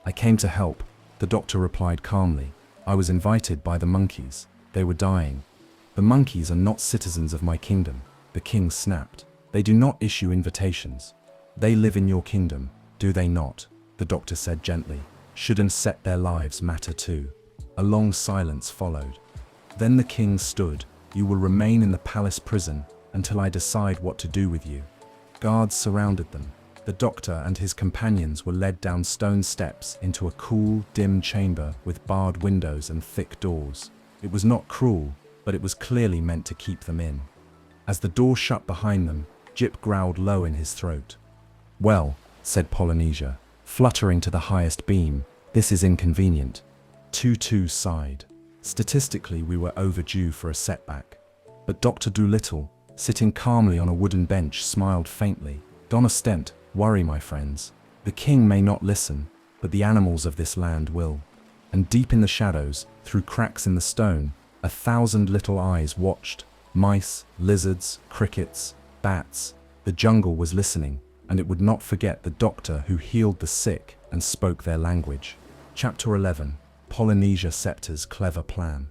"I came to help," the doctor replied calmly. "I was invited by the monkeys. They were dying." "The monkeys are not citizens of my kingdom," the king snapped. "They do not issue invitations. They live in your kingdom, do they not?" the doctor said gently. "Shouldn't set their lives matter too?" A long silence followed. Then the king stood. "You will remain in the palace prison until I decide what to do with you." Guards surrounded them. The doctor and his companions were led down stone steps into a cool, dim chamber with barred windows and thick doors. It was not cruel, but it was clearly meant to keep them in. As the door shut behind them, Jip growled low in his throat. "Well," said Polynesia, fluttering to the highest beam, "this is inconvenient." Tutu sighed. Statistically, we were overdue for a setback. But Dr. Dolittle, sitting calmly on a wooden bench, smiled faintly. "Don't ostent, worry, my friends. The king may not listen, but the animals of this land will." And deep in the shadows, through cracks in the stone, 1,000 little eyes watched. Mice, lizards, crickets, bats. The jungle was listening, and it would not forget the doctor who healed the sick and spoke their language. Chapter 11. Polynesia Scepter's Clever Plan.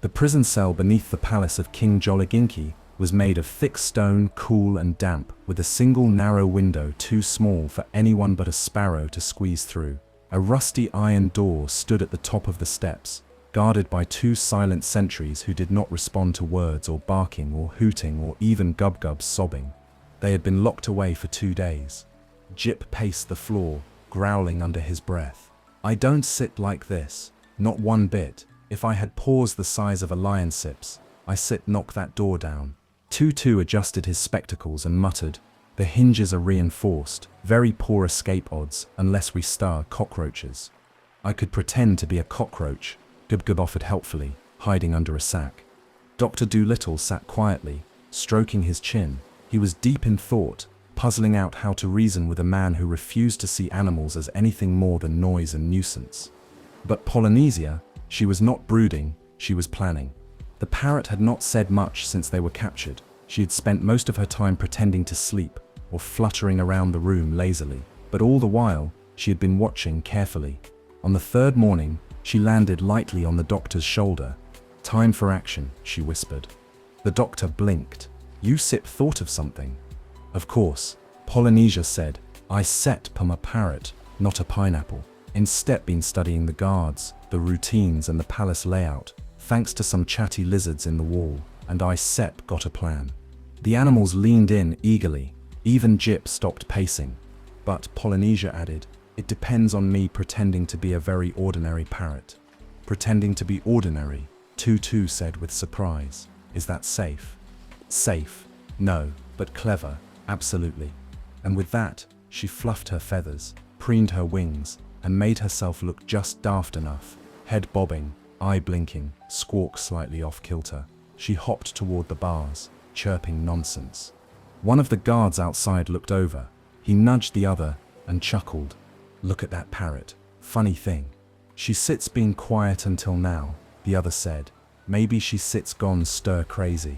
The prison cell beneath the palace of King Jolliginki was made of thick stone, cool and damp, with a single narrow window too small for anyone but a sparrow to squeeze through. A rusty iron door stood at the top of the steps, guarded by 2 silent sentries who did not respond to words or barking or hooting or even Gub-Gub's sobbing. They had been locked away for 2 days. Jip paced the floor, growling under his breath. "I don't sit like this, not one bit. If I had paws the size of a lion sips, I sit knock that door down." Tutu adjusted his spectacles and muttered, "The hinges are reinforced, very poor escape odds unless we star cockroaches." "I could pretend to be a cockroach," Gub-Gub offered helpfully, hiding under a sack. Dr. Dolittle sat quietly, stroking his chin. He was deep in thought, puzzling out how to reason with a man who refused to see animals as anything more than noise and nuisance. But Polynesia, she was not brooding, she was planning. The parrot had not said much since they were captured. She had spent most of her time pretending to sleep or fluttering around the room lazily, but all the while, she had been watching carefully. On the 3rd morning, she landed lightly on the doctor's shoulder. "Time for action," she whispered. The doctor blinked. "You thought of something?" "Of course," Polynesia said. "I set a parrot, not a pineapple. Instead been studying the guards, the routines and the palace layout, thanks to some chatty lizards in the wall, and I got a plan." The animals leaned in eagerly. Even Jip stopped pacing. But Polynesia added, "It depends on me pretending to be a very ordinary parrot." "Pretending to be ordinary," Tutu said with surprise. "Is that safe?" "Safe? No, but clever, absolutely." And with that, she fluffed her feathers, preened her wings, and made herself look just daft enough. Head bobbing, eye blinking, squawk slightly off kilter. She hopped toward the bars, chirping nonsense. One of the guards outside looked over. He nudged the other and chuckled. "Look at that parrot. Funny thing. She sits being quiet until now," the other said. "Maybe she sits gone stir crazy."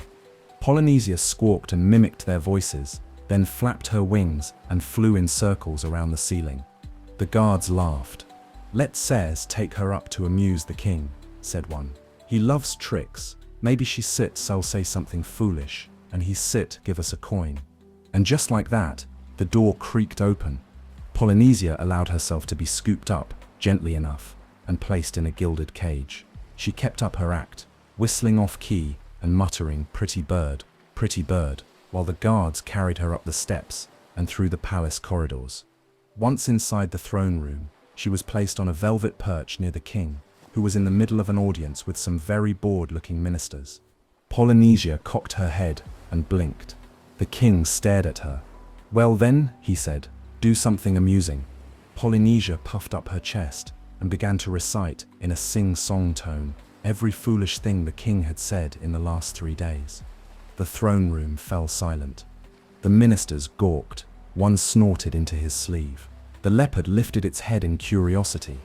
Polynesia squawked and mimicked their voices, then flapped her wings and flew in circles around the ceiling. The guards laughed. "Let Says take her up to amuse the king," said one. "He loves tricks. Maybe she I'll say something foolish, and he give us a coin." And just like that, the door creaked open. Polynesia allowed herself to be scooped up, gently enough, and placed in a gilded cage. She kept up her act, whistling off key and muttering pretty bird," while the guards carried her up the steps and through the palace corridors. Once inside the throne room, she was placed on a velvet perch near the king, who was in the middle of an audience with some very bored-looking ministers. Polynesia cocked her head and blinked. The king stared at her. "Well then," he said, "do something amusing." Polynesia puffed up her chest and began to recite, in a sing-song tone, every foolish thing the king had said in the last 3 days. The throne room fell silent. The ministers gawked. One snorted into his sleeve. The leopard lifted its head in curiosity.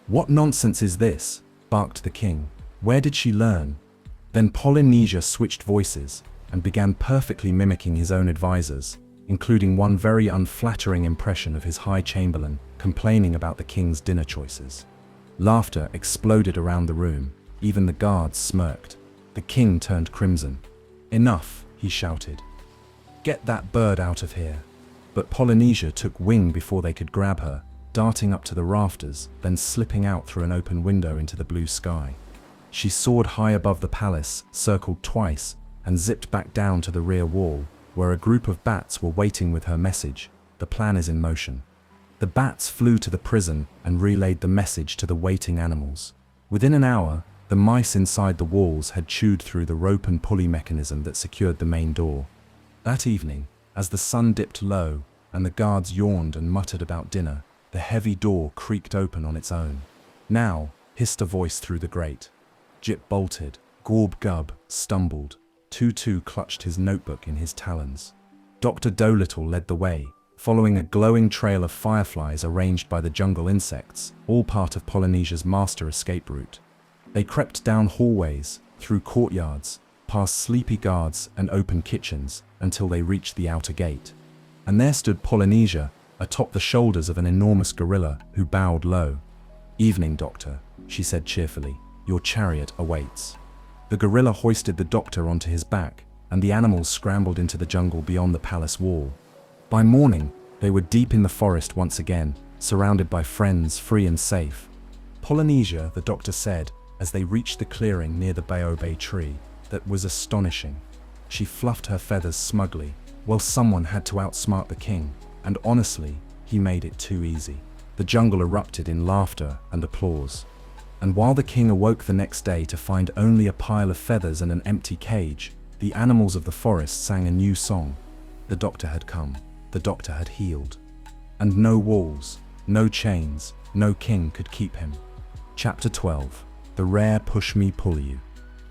"What nonsense is this?" barked the king. "Where did she learn?" Then Polynesia switched voices and began perfectly mimicking his own advisors, including one very unflattering impression of his High Chamberlain complaining about the king's dinner choices. Laughter exploded around the room. Even the guards smirked. The king turned crimson. "Enough," he shouted. "Get that bird out of here." But Polynesia took wing before they could grab her, darting up to the rafters, then slipping out through an open window into the blue sky. She soared high above the palace, circled twice, and zipped back down to the rear wall, where a group of bats were waiting with her message. "The plan is in motion." The bats flew to the prison and relayed the message to the waiting animals. Within an hour, the mice inside the walls had chewed through the rope and pulley mechanism that secured the main door. That evening, as the sun dipped low and the guards yawned and muttered about dinner, the heavy door creaked open on its own. "Now," hissed a voice through the grate. Jip bolted. Gorb-Gub stumbled. Tutu clutched his notebook in his talons. Dr. Dolittle led the way, following a glowing trail of fireflies arranged by the jungle insects, all part of Polynesia's master escape route. They crept down hallways, through courtyards, past sleepy guards and open kitchens, until they reached the outer gate. And there stood Polynesia, atop the shoulders of an enormous gorilla who bowed low. "Evening, Doctor," she said cheerfully. "Your chariot awaits." The gorilla hoisted the doctor onto his back, and the animals scrambled into the jungle beyond the palace wall. By morning, they were deep in the forest once again, surrounded by friends, free and safe. "Polynesia," the doctor said, as they reached the clearing near the baobab tree, "that was astonishing." She fluffed her feathers smugly. "Well, someone had to outsmart the king, and honestly, he made it too easy." The jungle erupted in laughter and applause. And while the king awoke the next day to find only a pile of feathers and an empty cage, the animals of the forest sang a new song. The doctor had come. The doctor had healed. And no walls, no chains, no king could keep him. Chapter 12. The Rare Push-Me-Pull-You.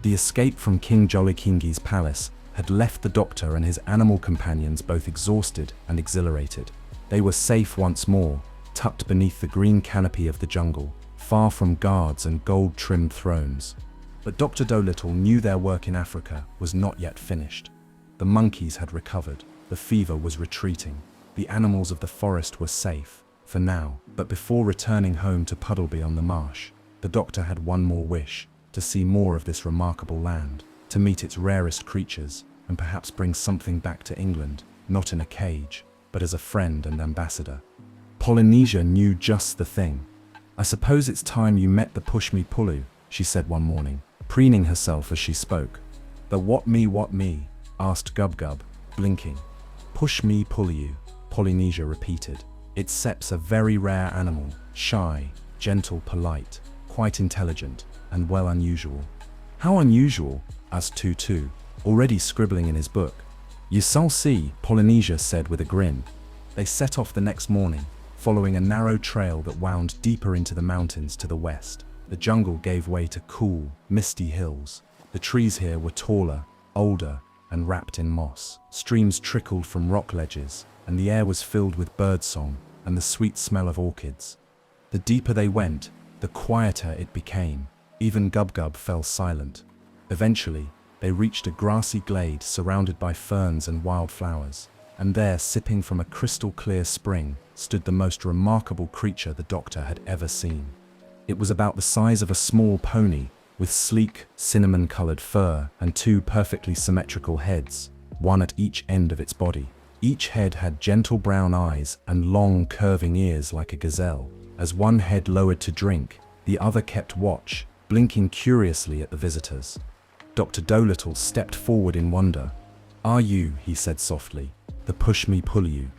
The escape from King Jollikingi's palace had left the doctor and his animal companions both exhausted and exhilarated. They were safe once more, tucked beneath the green canopy of the jungle, far from guards and gold-trimmed thrones. But Dr. Dolittle knew their work in Africa was not yet finished. The monkeys had recovered, the fever was retreating, the animals of the forest were safe, for now. But before returning home to Puddleby on the marsh, the doctor had one more wish: to see more of this remarkable land, to meet its rarest creatures, and perhaps bring something back to England, not in a cage, but as a friend and ambassador. Polynesia knew just the thing. "I suppose it's time you met the Push-Me-Pull-You," she said one morning, preening herself as she spoke. "The what me?" asked Gub-Gub, blinking. "Push-Me-Pull-You," Polynesia repeated. "It's Sep's a very rare animal, shy, gentle, polite, quite intelligent, and well unusual." "How unusual?" asked Tutu, already scribbling in his book. "You shall see," Polynesia said with a grin. They set off the next morning, following a narrow trail that wound deeper into the mountains to the west. The jungle gave way to cool, misty hills. The trees here were taller, older, and wrapped in moss. Streams trickled from rock ledges, and the air was filled with birdsong and the sweet smell of orchids. The deeper they went, the quieter it became. Even Gub-Gub fell silent. Eventually, they reached a grassy glade surrounded by ferns and wildflowers, and there, sipping from a crystal-clear spring, stood the most remarkable creature the doctor had ever seen. It was about the size of a small pony, with sleek, cinnamon-colored fur and two perfectly symmetrical heads, one at each end of its body. Each head had gentle brown eyes and long, curving ears like a gazelle. As one head lowered to drink, the other kept watch, blinking curiously at the visitors. Dr. Dolittle stepped forward in wonder. "Are you," he said softly, "the Push-Me-Pull-You?"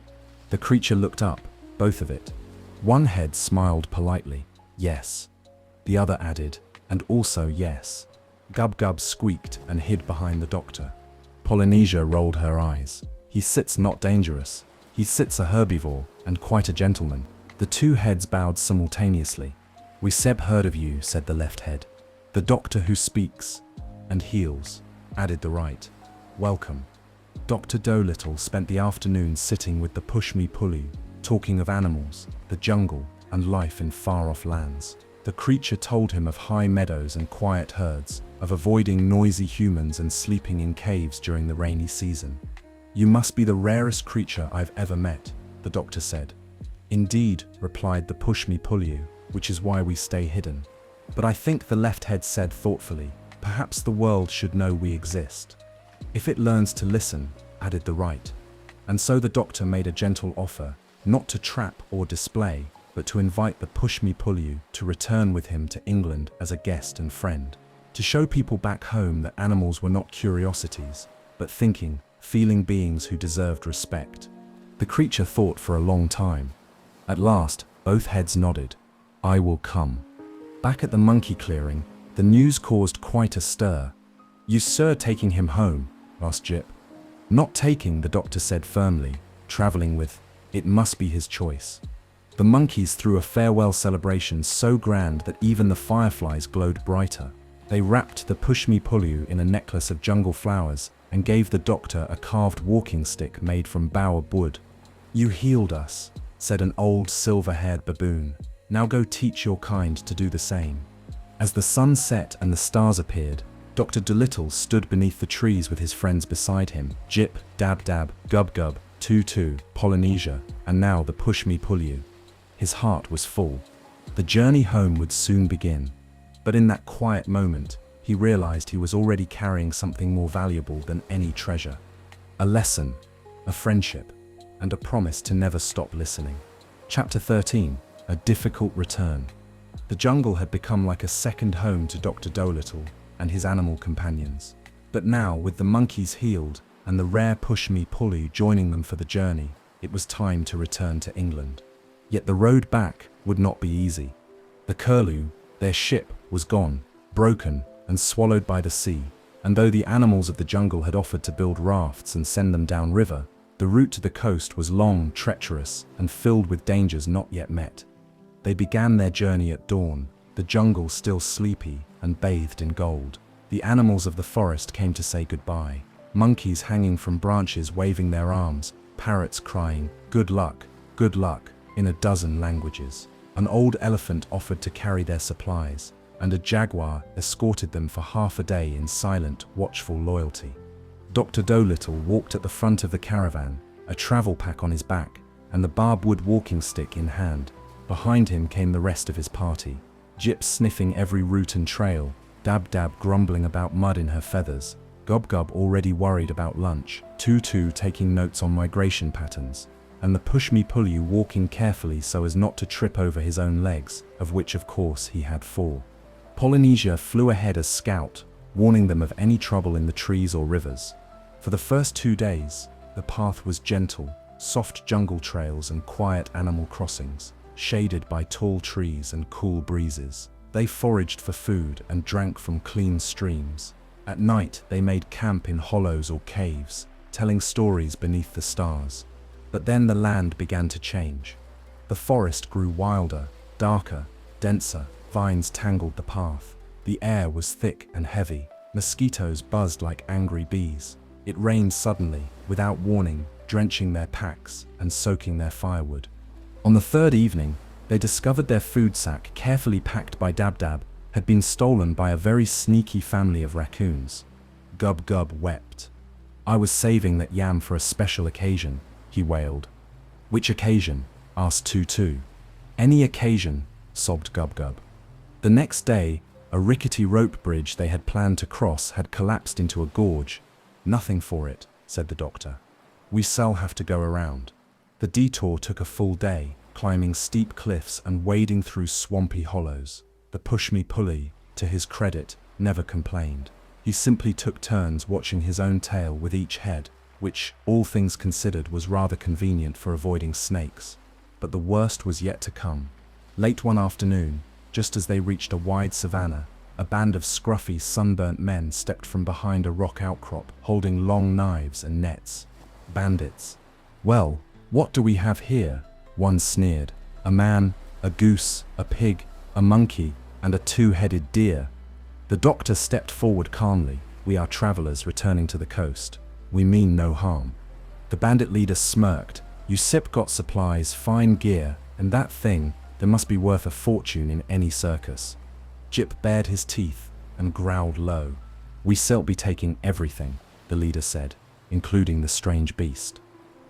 The creature looked up, both of it. One head smiled politely. "Yes." The other added, "And also yes." Gub-Gub squeaked and hid behind the doctor. Polynesia rolled her eyes. He sits not dangerous. He sits a herbivore, and quite a gentleman. The two heads bowed simultaneously. We Seb heard of you, said the left head. The doctor who speaks and heals, added the right. Welcome. Dr. Dolittle spent the afternoon sitting with the push-me-pull-you, talking of animals, the jungle, and life in far-off lands. The creature told him of high meadows and quiet herds, of avoiding noisy humans and sleeping in caves during the rainy season. You must be the rarest creature I've ever met, the doctor said. Indeed, replied the push-me-pull-you, which is why we stay hidden. But I think, the left head said thoughtfully, perhaps the world should know we exist. If it learns to listen, added the right. And so the doctor made a gentle offer, not to trap or display, but to invite the push-me-pull-you to return with him to England as a guest and friend, to show people back home that animals were not curiosities, but thinking, feeling beings who deserved respect. The creature thought for a long time. At last, both heads nodded. I will come. Back at the monkey clearing, the news caused quite a stir. You sir taking him home? Asked Jip. Not taking, the doctor said firmly, traveling with. It must be his choice. The monkeys threw a farewell celebration so grand that even the fireflies glowed brighter. They wrapped the push-me-pull-you in a necklace of jungle flowers and gave the doctor a carved walking stick made from baobab wood. You healed us, said an old silver-haired baboon. Now go teach your kind to do the same. As the sun set and the stars appeared, Dr. Dolittle stood beneath the trees with his friends beside him, Jip, Dab Dab, Gub Gub, Tutu, Polynesia, and now the push-me-pull-you. His heart was full. The journey home would soon begin. But in that quiet moment, he realized he was already carrying something more valuable than any treasure. A lesson, a friendship, and a promise to never stop listening. Chapter 13, A Difficult Return. The jungle had become like a second home to Dr. Dolittle and his animal companions. But now, with the monkeys healed and the rare push-me-pull-you joining them for the journey, it was time to return to England. Yet the road back would not be easy. The Curlew, their ship, was gone, broken, and swallowed by the sea, and though the animals of the jungle had offered to build rafts and send them down river, the route to the coast was long, treacherous, and filled with dangers not yet met. They began their journey at dawn, the jungle still sleepy and bathed in gold. The animals of the forest came to say goodbye, monkeys hanging from branches waving their arms, parrots crying, good luck, in a dozen languages. An old elephant offered to carry their supplies, and a jaguar escorted them for half a day in silent, watchful loyalty. Dr. Dolittle walked at the front of the caravan, a travel pack on his back, and the barbwood walking stick in hand. Behind him came the rest of his party, Jip sniffing every route and trail, Dab Dab grumbling about mud in her feathers, Gub Gub already worried about lunch, Tutu taking notes on migration patterns, and the push-me-pull-you walking carefully so as not to trip over his own legs, of which of course he had 4. Polynesia flew ahead as scout, warning them of any trouble in the trees or rivers. For the first 2 days, the path was gentle, soft jungle trails and quiet animal crossings, shaded by tall trees and cool breezes. They foraged for food and drank from clean streams. At night, they made camp in hollows or caves, telling stories beneath the stars. But then the land began to change. The forest grew wilder, darker, denser, vines tangled the path. The air was thick and heavy, mosquitoes buzzed like angry bees. It rained suddenly, without warning, drenching their packs and soaking their firewood. On the 3rd evening, they discovered their food sack, carefully packed by Dab Dab, had been stolen by a very sneaky family of raccoons. Gub Gub wept. I was saving that yam for a special occasion, he wailed. Which occasion? Asked Tutu. Any occasion, sobbed Gub Gub. The next day, a rickety rope bridge they had planned to cross had collapsed into a gorge. Nothing for it, said the doctor. We shall have to go around. The detour took a full day, climbing steep cliffs and wading through swampy hollows. The push-me-pull-you, to his credit, never complained. He simply took turns watching his own tail with each head, which, all things considered, was rather convenient for avoiding snakes. But the worst was yet to come. Late one afternoon, just as they reached a wide savanna, a band of scruffy, sunburnt men stepped from behind a rock outcrop, holding long knives and nets. Bandits. Well, what do we have here? One sneered. A man, a goose, a pig, a monkey, and a two-headed deer. The doctor stepped forward calmly. We are travelers returning to the coast. We mean no harm. The bandit leader smirked. You sip got supplies, fine gear, and that thing, there must be worth a fortune in any circus. Jip bared his teeth and growled low. We still be taking everything, the leader said, including the strange beast.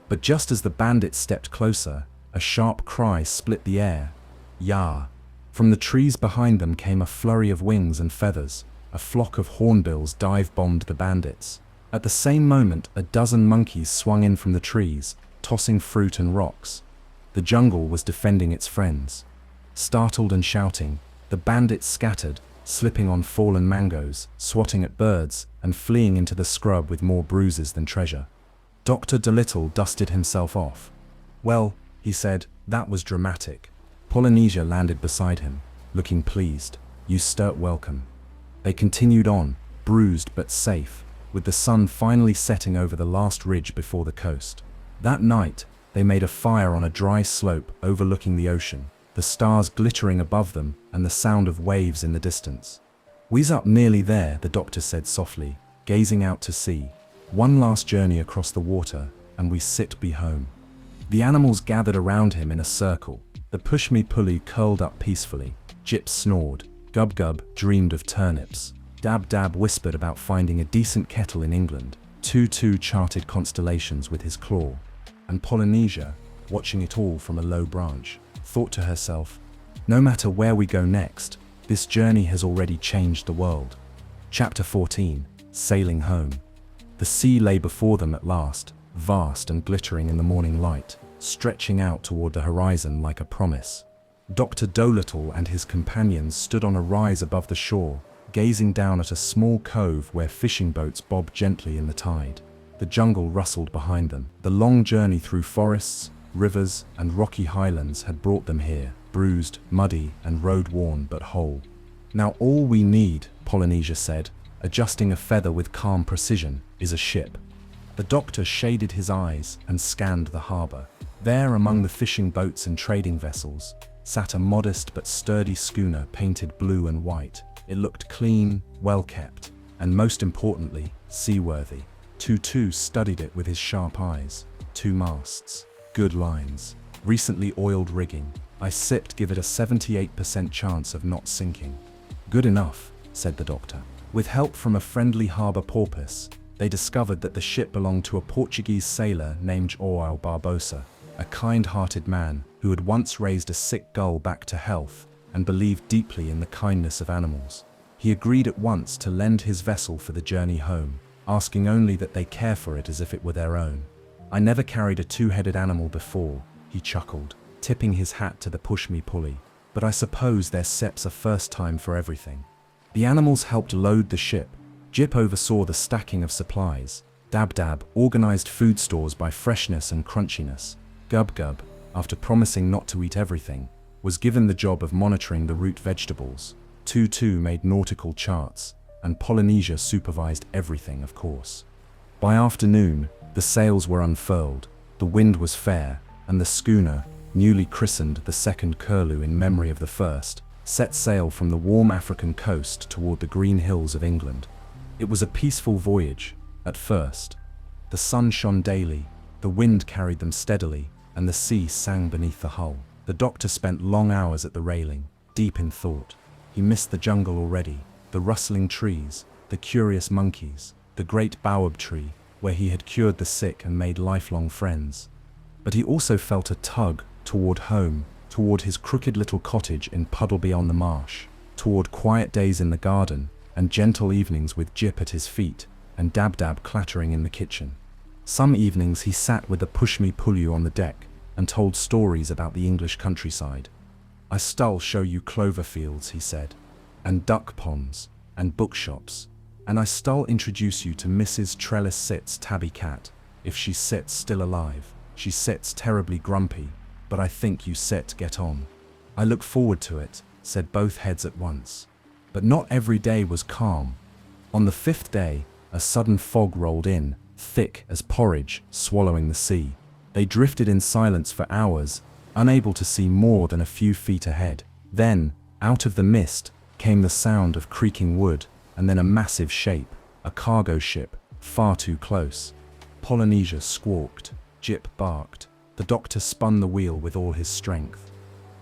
But just as the bandits stepped closer, a sharp cry split the air. Yah! From the trees behind them came a flurry of wings and feathers. A flock of hornbills dive-bombed the bandits. At the same moment, a dozen monkeys swung in from the trees, tossing fruit and rocks. The jungle was defending its friends. Startled and shouting, the bandits scattered, slipping on fallen mangoes, swatting at birds, and fleeing into the scrub with more bruises than treasure. Dr. Dolittle dusted himself off. Well, he said, that was dramatic. Polynesia landed beside him, looking pleased. You sturt welcome. They continued on, bruised but safe, with the sun finally setting over the last ridge before the coast. That night, they made a fire on a dry slope overlooking the ocean, the stars glittering above them and the sound of waves in the distance. We's up nearly there, the doctor said softly, gazing out to sea. One last journey across the water, and we sit be home. The animals gathered around him in a circle. The push-me-pulley curled up peacefully. Jip snored. Gub-Gub dreamed of turnips. Dab-Dab whispered about finding a decent kettle in England. Too charted constellations with his claw. And Polynesia, watching it all from a low branch, thought to herself, no matter where we go next, this journey has already changed the world. Chapter 14, Sailing Home. The sea lay before them at last, vast and glittering in the morning light, stretching out toward the horizon like a promise. Dr. Dolittle and his companions stood on a rise above the shore, gazing down at a small cove where fishing boats bobbed gently in the tide. The jungle rustled behind them. The long journey through forests, rivers, and rocky highlands had brought them here, bruised, muddy, and road-worn but whole. Now all we need, Polynesia said, adjusting a feather with calm precision, is a ship. The doctor shaded his eyes and scanned the harbor. There, among the fishing boats and trading vessels, sat a modest but sturdy schooner painted blue and white. It looked clean, well-kept, and most importantly, seaworthy. Tutu studied it with his sharp eyes. 2 masts, good lines, recently oiled rigging. I sipped give it a 78% chance of not sinking. Good enough, said the doctor. With help from a friendly harbor porpoise, they discovered that the ship belonged to a Portuguese sailor named João Barbosa, a kind-hearted man who had once raised a sick gull back to health and believed deeply in the kindness of animals. He agreed at once to lend his vessel for the journey home, asking only that they care for it as if it were their own. I never carried a 2-headed animal before, he chuckled, tipping his hat to the push-me-pulley, but I suppose there's steps a first time for everything. The animals helped load the ship. Jip oversaw the stacking of supplies. Dab-Dab organized food stores by freshness and crunchiness. Gub-Gub, after promising not to eat everything, was given the job of monitoring the root vegetables. Tutu made nautical charts, and Polynesia supervised everything, of course. By afternoon, the sails were unfurled, the wind was fair, and the schooner, newly christened the Second Curlew in memory of the first, set sail from the warm African coast toward the green hills of England. It was a peaceful voyage, at first. The sun shone daily, the wind carried them steadily, and the sea sang beneath the hull. The doctor spent long hours at the railing, deep in thought. He missed the jungle already, the rustling trees, the curious monkeys, the great baobab tree, where he had cured the sick and made lifelong friends. But he also felt a tug toward home, toward his crooked little cottage in Puddleby-on-the-Marsh, toward quiet days in the garden, and gentle evenings with Jip at his feet, and Dab-Dab clattering in the kitchen. Some evenings he sat with the push-me-pulley on the deck, and told stories about the English countryside. I still show you clover fields, he said, and duck ponds, and bookshops, and I still introduce you to Mrs. Trellis Sit's tabby cat. If she sits still alive, she sits terribly grumpy, but I think you sit get on. I look forward to it, said both heads at once. But not every day was calm. On the 5th day, a sudden fog rolled in, thick as porridge, swallowing the sea. They drifted in silence for hours, unable to see more than a few feet ahead. Then, out of the mist, came the sound of creaking wood, and then a massive shape, a cargo ship, far too close. Polynesia squawked, Jip barked. The doctor spun the wheel with all his strength.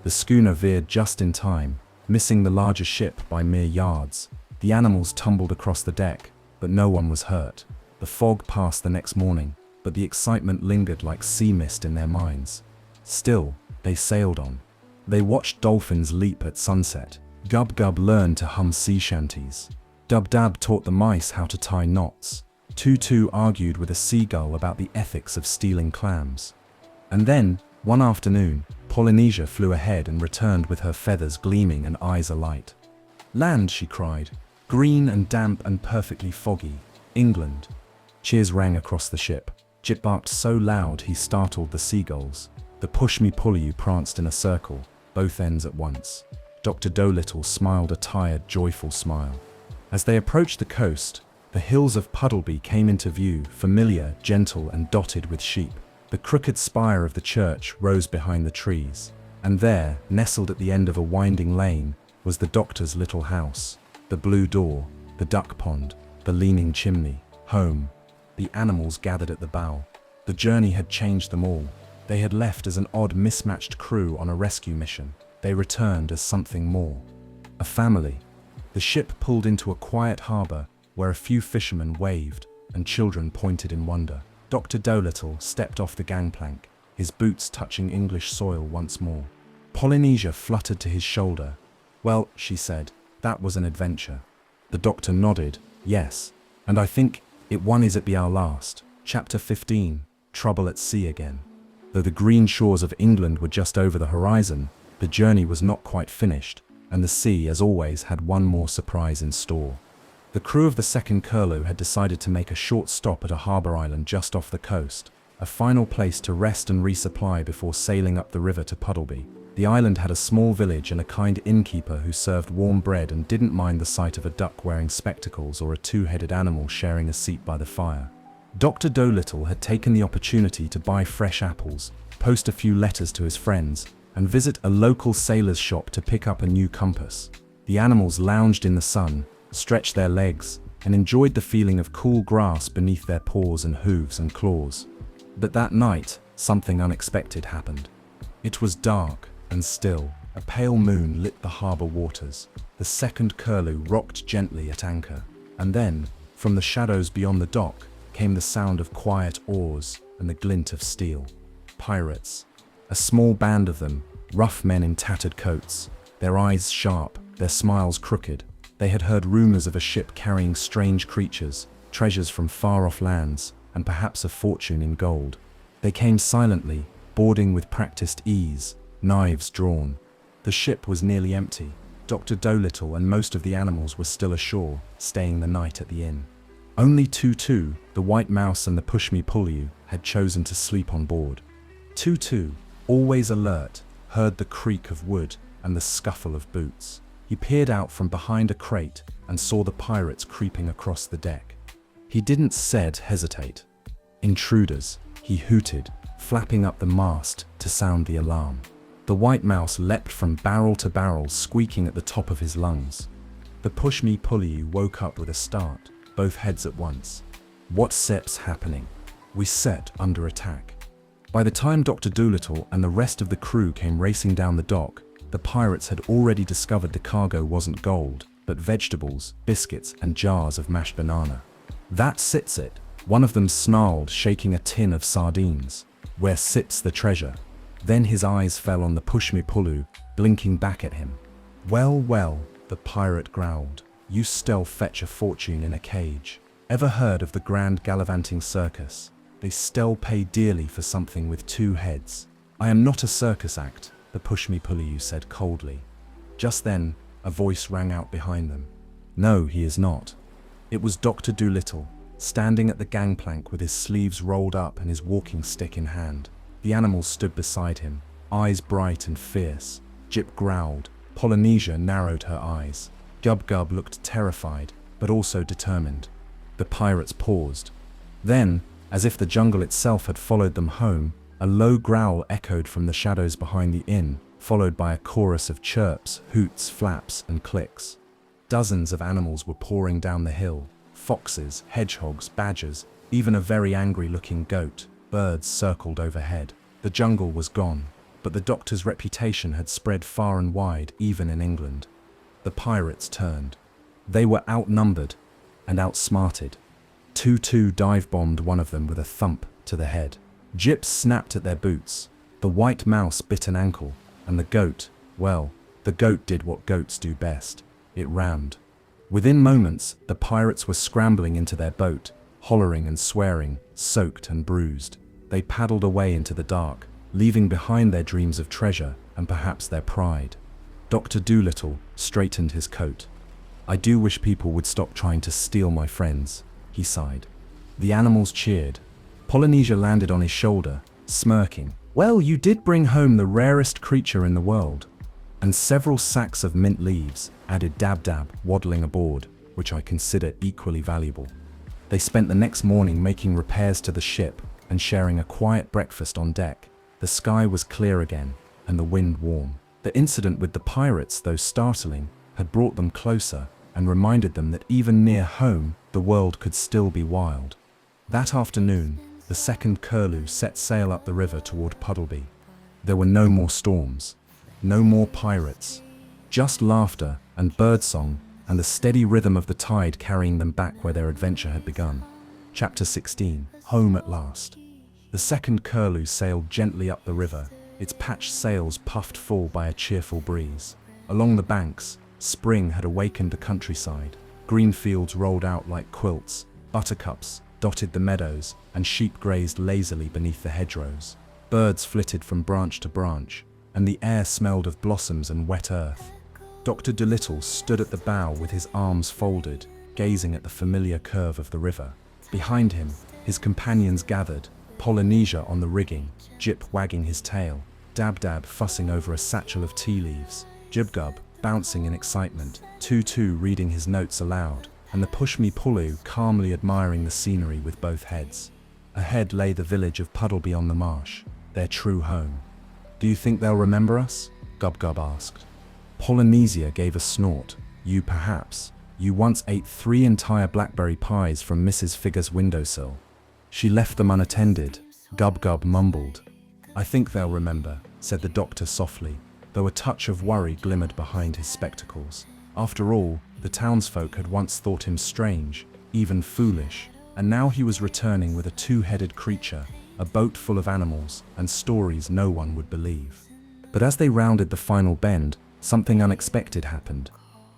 The schooner veered just in time, missing the larger ship by mere yards. The animals tumbled across the deck, but no one was hurt. The fog passed the next morning, but the excitement lingered like sea mist in their minds. Still, they sailed on. They watched dolphins leap at sunset. Gub Gub learned to hum sea shanties. Dub Dab taught the mice how to tie knots. Tutu argued with a seagull about the ethics of stealing clams. And then, one afternoon, Polynesia flew ahead and returned with her feathers gleaming and eyes alight. "Land," she cried. "Green and damp and perfectly foggy. England." Cheers rang across the ship. Jip barked so loud he startled the seagulls. The push-me-pull-you pranced in a circle, both ends at once. Dr. Dolittle smiled a tired, joyful smile. As they approached the coast, the hills of Puddleby came into view, familiar, gentle, and dotted with sheep. The crooked spire of the church rose behind the trees, and there, nestled at the end of a winding lane, was the doctor's little house. The blue door, the duck pond, the leaning chimney, home. The animals gathered at the bow. The journey had changed them all. They had left as an odd, mismatched crew on a rescue mission. They returned as something more. A family. The ship pulled into a quiet harbor where a few fishermen waved and children pointed in wonder. Dr. Dolittle stepped off the gangplank, his boots touching English soil once more. Polynesia fluttered to his shoulder. "Well," she said, "that was an adventure." The doctor nodded, "Yes, and I think it one is it be our last." Chapter 15, Trouble at Sea Again. Though the green shores of England were just over the horizon, the journey was not quite finished, and the sea, as always, had one more surprise in store. The crew of the second Curlew had decided to make a short stop at a harbour island just off the coast, a final place to rest and resupply before sailing up the river to Puddleby. The island had a small village and a kind innkeeper who served warm bread and didn't mind the sight of a duck wearing spectacles or a two-headed animal sharing a seat by the fire. Dr. Dolittle had taken the opportunity to buy fresh apples, post a few letters to his friends, and visit a local sailor's shop to pick up a new compass. The animals lounged in the sun, stretched their legs, and enjoyed the feeling of cool grass beneath their paws and hooves and claws. But that night, something unexpected happened. It was dark and still. A pale moon lit the harbour waters. The second Curlew rocked gently at anchor. And then, from the shadows beyond the dock, came the sound of quiet oars and the glint of steel. Pirates. A small band of them, rough men in tattered coats, their eyes sharp, their smiles crooked. They had heard rumors of a ship carrying strange creatures, treasures from far-off lands, and perhaps a fortune in gold. They came silently, boarding with practiced ease, knives drawn. The ship was nearly empty. Dr. Dolittle and most of the animals were still ashore, staying the night at the inn. Only Tutu, the white mouse and the push-me-pull-you, had chosen to sleep on board. Tutu, always alert, heard the creak of wood and the scuffle of boots. He peered out from behind a crate and saw the pirates creeping across the deck. He didn't hesitate. "Intruders," he hooted, flapping up the mast to sound the alarm. The white mouse leapt from barrel to barrel, squeaking at the top of his lungs. The push-me-pull-you woke up with a start, both heads at once. "What's happening? We set under attack." By the time Dr. Dolittle and the rest of the crew came racing down the dock, the pirates had already discovered the cargo wasn't gold, but vegetables, biscuits, and jars of mashed banana. "That sits it," one of them snarled, shaking a tin of sardines. "Where sits the treasure?" Then his eyes fell on the push-me-pull-you, blinking back at him. Well, the pirate growled. "You still fetch a fortune in a cage. Ever heard of the Grand Gallivanting Circus? They still pay dearly for something with two heads." "I am not a circus act," the push-me-pull-you said coldly. Just then, a voice rang out behind them. "No, he is not." It was Dr. Dolittle, standing at the gangplank with his sleeves rolled up and his walking stick in hand. The animals stood beside him, eyes bright and fierce. Jip growled. Polynesia narrowed her eyes. Gub Gub looked terrified, but also determined. The pirates paused. Then, As if the jungle itself had followed them home, a low growl echoed from the shadows behind the inn, followed by a chorus of chirps, hoots, flaps, and clicks. Dozens of animals were pouring down the hill. Foxes, hedgehogs, badgers, even a very angry-looking goat. Birds circled overhead. The jungle was gone, but the doctor's reputation had spread far and wide, even in England. The pirates turned. They were outnumbered and outsmarted. Tutu dive-bombed one of them with a thump to the head. Jips snapped at their boots. The white mouse bit an ankle, and the goat, well, the goat did what goats do best. It rammed. Within moments, the pirates were scrambling into their boat, hollering and swearing, soaked and bruised. They paddled away into the dark, leaving behind their dreams of treasure and perhaps their pride. Dr. Dolittle straightened his coat. "I do wish people would stop trying to steal my friends," he sighed. The animals cheered. Polynesia landed on his shoulder, smirking. "Well, you did bring home the rarest creature in the world." And several sacks of mint leaves, added Dab Dab, waddling aboard, which I consider equally valuable. They spent the next morning making repairs to the ship and sharing a quiet breakfast on deck. The sky was clear again, and the wind warm. The incident with the pirates, though startling, had brought them closer and reminded them that even near home, the world could still be wild. That afternoon, the second curlew set sail up the river toward Puddleby. There were no more storms, no more pirates, just laughter and birdsong and the steady rhythm of the tide carrying them back where their adventure had begun. Chapter 16. Home at last. The second curlew sailed gently up the river, its patched sails puffed full by a cheerful breeze. Along the banks, spring had awakened the countryside. Green fields rolled out like quilts, buttercups dotted the meadows, and sheep grazed lazily beneath the hedgerows. Birds flitted from branch to branch, and the air smelled of blossoms and wet earth. Dr. Dolittle stood at the bow with his arms folded, gazing at the familiar curve of the river. Behind him, his companions gathered, Polynesia on the rigging, Jip wagging his tail, Dab Dab fussing over a satchel of tea leaves, Jibgub bouncing in excitement, Tutu reading his notes aloud, and the Pushmi-Pulu calmly admiring the scenery with both heads. Ahead lay the village of Puddleby on the marsh, their true home. "Do you think they'll remember us?" Gub-Gub asked. Polynesia gave a snort. "You perhaps. You once ate 3 entire blackberry pies from Mrs. Figure's windowsill." "She left them unattended," Gub-Gub mumbled. "I think they'll remember," said the doctor softly, though a touch of worry glimmered behind his spectacles. After all, the townsfolk had once thought him strange, even foolish, and now he was returning with a 2-headed creature, a boat full of animals, and stories no one would believe. But as they rounded the final bend, something unexpected happened.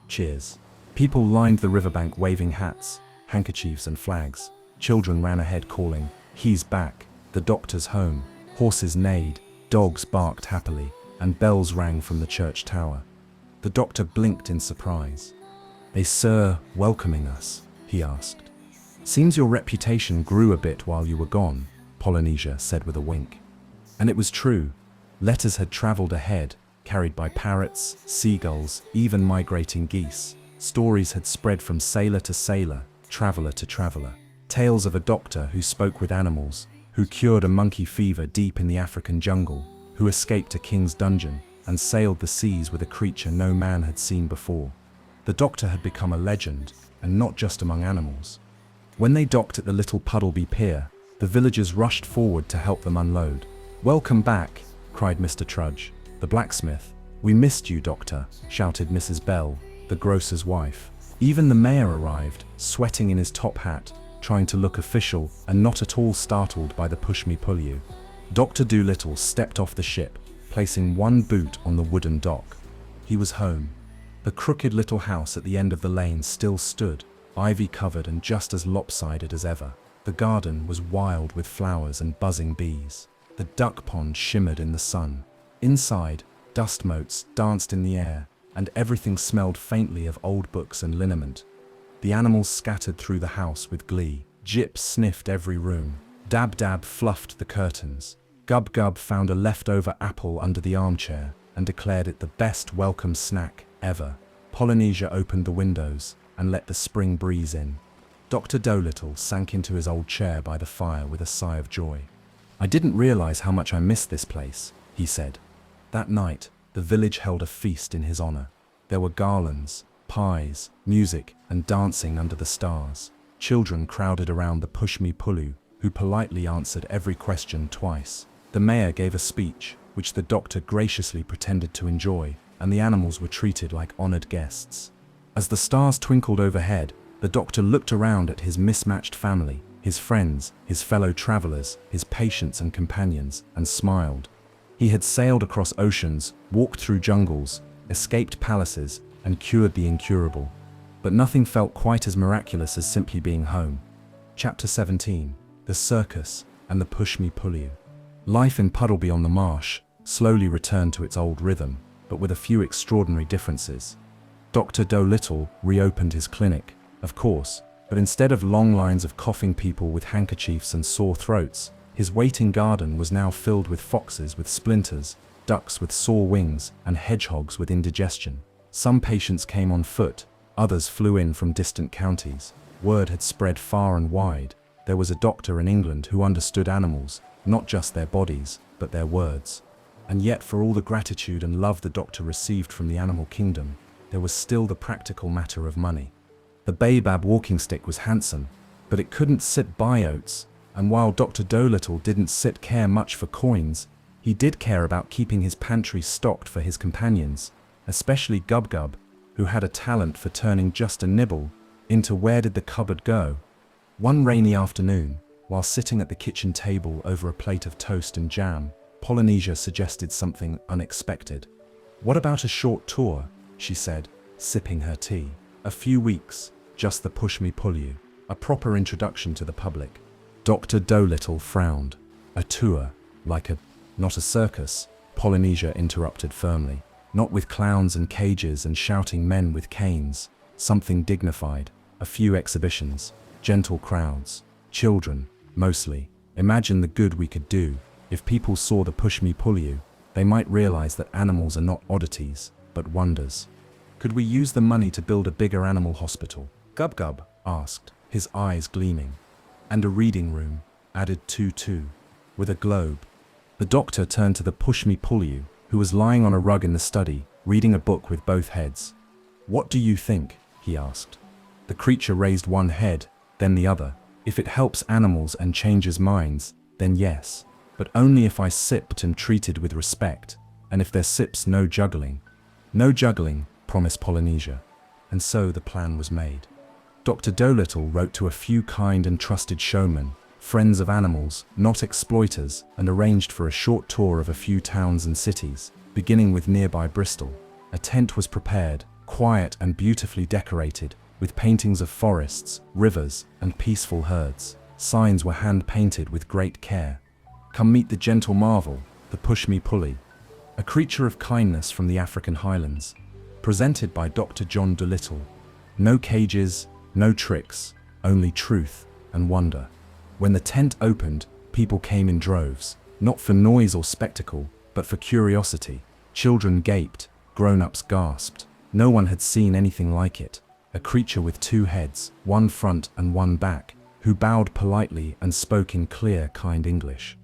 Cheers. People lined the riverbank waving hats, handkerchiefs and flags. Children ran ahead calling, "He's back, the doctor's home." Horses neighed, dogs barked happily, and bells rang from the church tower. The doctor blinked in surprise. "They, sir, welcoming us?" he asked. "Seems your reputation grew a bit while you were gone," Polynesia said with a wink. And it was true. Letters had travelled ahead, carried by parrots, seagulls, even migrating geese. Stories had spread from sailor to sailor, traveller to traveller. Tales of a doctor who spoke with animals, who cured a monkey fever deep in the African jungle, who escaped a king's dungeon and sailed the seas with a creature no man had seen before. The doctor had become a legend, and not just among animals. When they docked at the little Puddleby pier, the villagers rushed forward to help them unload. "Welcome back," cried Mr. Trudge, the blacksmith. "We missed you, Doctor," shouted Mrs. Bell, the grocer's wife. Even the mayor arrived, sweating in his top hat, trying to look official and not at all startled by the Pushmi-Pulu. Dr. Dolittle stepped off the ship, placing one boot on the wooden dock. He was home. The crooked little house at the end of the lane still stood, ivy-covered and just as lopsided as ever. The garden was wild with flowers and buzzing bees. The duck pond shimmered in the sun. Inside, dust motes danced in the air, and everything smelled faintly of old books and liniment. The animals scattered through the house with glee. Jip sniffed every room. Dab Dab fluffed the curtains. Gub-Gub found a leftover apple under the armchair and declared it the best welcome snack ever. Polynesia opened the windows and let the spring breeze in. Dr. Dolittle sank into his old chair by the fire with a sigh of joy. "I didn't realize how much I missed this place," he said. That night, the village held a feast in his honor. There were garlands, pies, music, and dancing under the stars. Children crowded around the push-me-pulley, who politely answered every question twice. The mayor gave a speech, which the doctor graciously pretended to enjoy, and the animals were treated like honored guests. As the stars twinkled overhead, the doctor looked around at his mismatched family, his friends, his fellow travelers, his patients and companions, and smiled. He had sailed across oceans, walked through jungles, escaped palaces, and cured the incurable. But nothing felt quite as miraculous as simply being home. Chapter 17. The Circus and the Push-me-pulley. Life in Puddleby-on-the-Marsh slowly returned to its old rhythm, but with a few extraordinary differences. Dr. Dolittle reopened his clinic, of course, but instead of long lines of coughing people with handkerchiefs and sore throats, his waiting garden was now filled with foxes with splinters, ducks with sore wings, and hedgehogs with indigestion. Some patients came on foot, others flew in from distant counties. Word had spread far and wide. There was a doctor in England who understood animals, not just their bodies, but their words. And yet, for all the gratitude and love the doctor received from the animal kingdom, there was still the practical matter of money. The Baobab walking stick was handsome, but it couldn't sit by oats, and while Dr. Dolittle didn't care much for coins, he did care about keeping his pantry stocked for his companions, especially Gub-Gub, who had a talent for turning just a nibble into "where did the cupboard go?" One rainy afternoon, while sitting at the kitchen table over a plate of toast and jam, Polynesia suggested something unexpected. "What about a short tour?" she said, sipping her tea. "A few weeks, just the push-me-pulley, a proper introduction to the public." Dr. Dolittle frowned. "A tour, not a circus," Polynesia interrupted firmly. "Not with clowns and cages and shouting men with canes. Something dignified, a few exhibitions, gentle crowds, children, mostly. Imagine the good we could do. If people saw the push-me-pulley, they might realize that animals are not oddities, but wonders." "Could we use the money to build a bigger animal hospital?" Gub-Gub asked, his eyes gleaming. "And a reading room," added Tutu, with a globe. The doctor turned to the push-me-pulley, who was lying on a rug in the study, reading a book with both heads. "What do you think?" he asked. The creature raised one head, then the other. "If it helps animals and changes minds, then yes. But only if I sipped and treated with respect, and if there sips no juggling." "No juggling," promised Polynesia. And so the plan was made. Dr. Dolittle wrote to a few kind and trusted showmen, friends of animals, not exploiters, and arranged for a short tour of a few towns and cities, beginning with nearby Bristol. A tent was prepared, quiet and beautifully decorated, with paintings of forests, rivers, and peaceful herds. Signs were hand-painted with great care. "Come meet the gentle marvel, the push-me-pulley, a creature of kindness from the African highlands, presented by Dr. John Dolittle. No cages, no tricks, only truth and wonder." When the tent opened, people came in droves, not for noise or spectacle, but for curiosity. Children gaped, grown-ups gasped. No one had seen anything like it. A creature with two heads, one front and one back, who bowed politely and spoke in clear, kind English.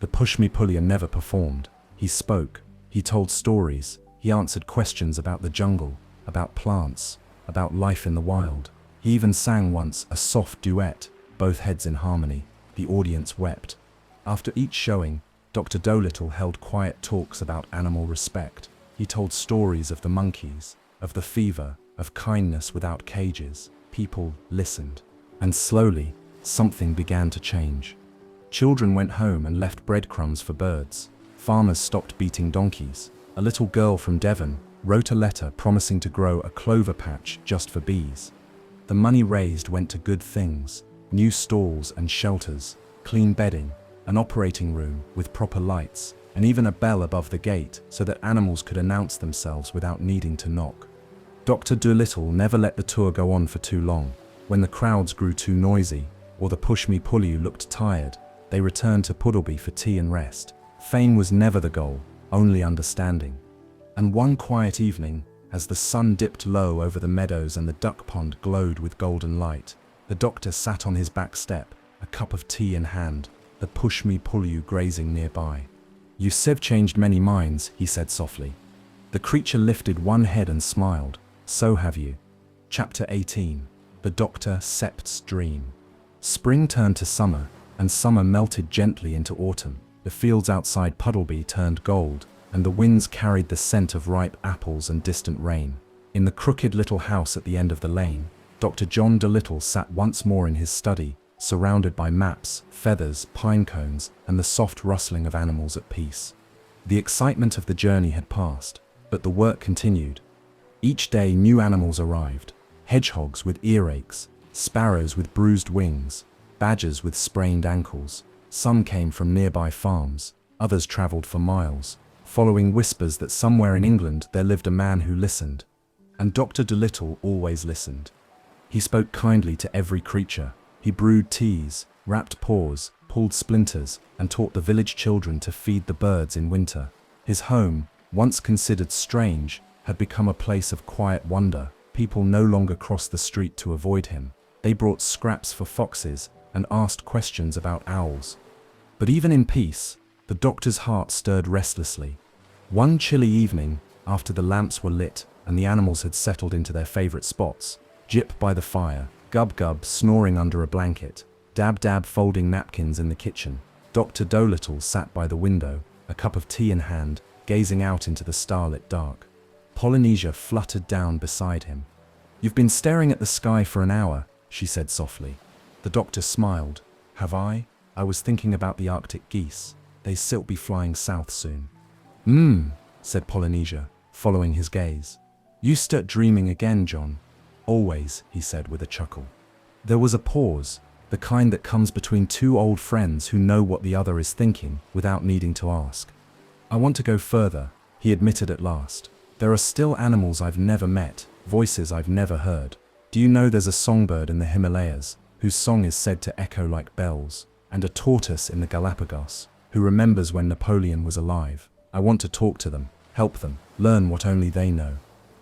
The push-me-pulley never performed. He spoke, he told stories, he answered questions about the jungle, about plants, about life in the wild. He even sang once a soft duet, both heads in harmony. The audience wept. After each showing, Dr. Dolittle held quiet talks about animal respect. He told stories of the monkeys, of the fever, of kindness without cages. People listened. And slowly, something began to change. Children went home and left breadcrumbs for birds. Farmers stopped beating donkeys. A little girl from Devon wrote a letter promising to grow a clover patch just for bees. The money raised went to good things: new stalls and shelters, clean bedding, an operating room with proper lights, and even a bell above the gate so that animals could announce themselves without needing to knock. Dr. Dolittle never let the tour go on for too long. When the crowds grew too noisy, or the push-me-pulley looked tired, they returned to Puddleby for tea and rest. Fame was never the goal, only understanding. And one quiet evening, as the sun dipped low over the meadows and the duck pond glowed with golden light, The doctor sat on his back step, a cup of tea in hand, the push-me-pull-you grazing nearby. You have changed many minds, he said softly. The creature lifted one head and smiled. So have you. Chapter 18. The Doctor Sept's Dream. Spring turned to summer, and summer melted gently into autumn. The fields outside Puddleby turned gold, and the winds carried the scent of ripe apples and distant rain. In the crooked little house at the end of the lane, Dr. John Dolittle sat once more in his study, surrounded by maps, feathers, pine cones, and the soft rustling of animals at peace. The excitement of the journey had passed, but the work continued. Each day new animals arrived: hedgehogs with earaches, sparrows with bruised wings, badgers with sprained ankles. Some came from nearby farms, others traveled for miles, following whispers that somewhere in England there lived a man who listened. And Dr. Dolittle always listened. He spoke kindly to every creature. He brewed teas, wrapped paws, pulled splinters, and taught the village children to feed the birds in winter. His home, once considered strange, had become a place of quiet wonder. People no longer crossed the street to avoid him. They brought scraps for foxes and asked questions about owls. But even in peace, the doctor's heart stirred restlessly. One chilly evening, after the lamps were lit and the animals had settled into their favorite spots, Jip by the fire, Gub Gub snoring under a blanket, Dab Dab folding napkins in the kitchen, Dr. Dolittle sat by the window, a cup of tea in hand, gazing out into the starlit dark. Polynesia fluttered down beside him. "You've been staring at the sky for an hour," she said softly. The doctor smiled. "Have I? I was thinking about the Arctic geese. They still be flying south soon." Said Polynesia, following his gaze. "You start dreaming again, John." "Always," he said with a chuckle. There was a pause, the kind that comes between two old friends who know what the other is thinking without needing to ask. "I want to go further," he admitted at last. "There are still animals I've never met, voices I've never heard. Do you know there's a songbird in the Himalayas, whose song is said to echo like bells, and a tortoise in the Galapagos, who remembers when Napoleon was alive? I want to talk to them, help them, learn what only they know."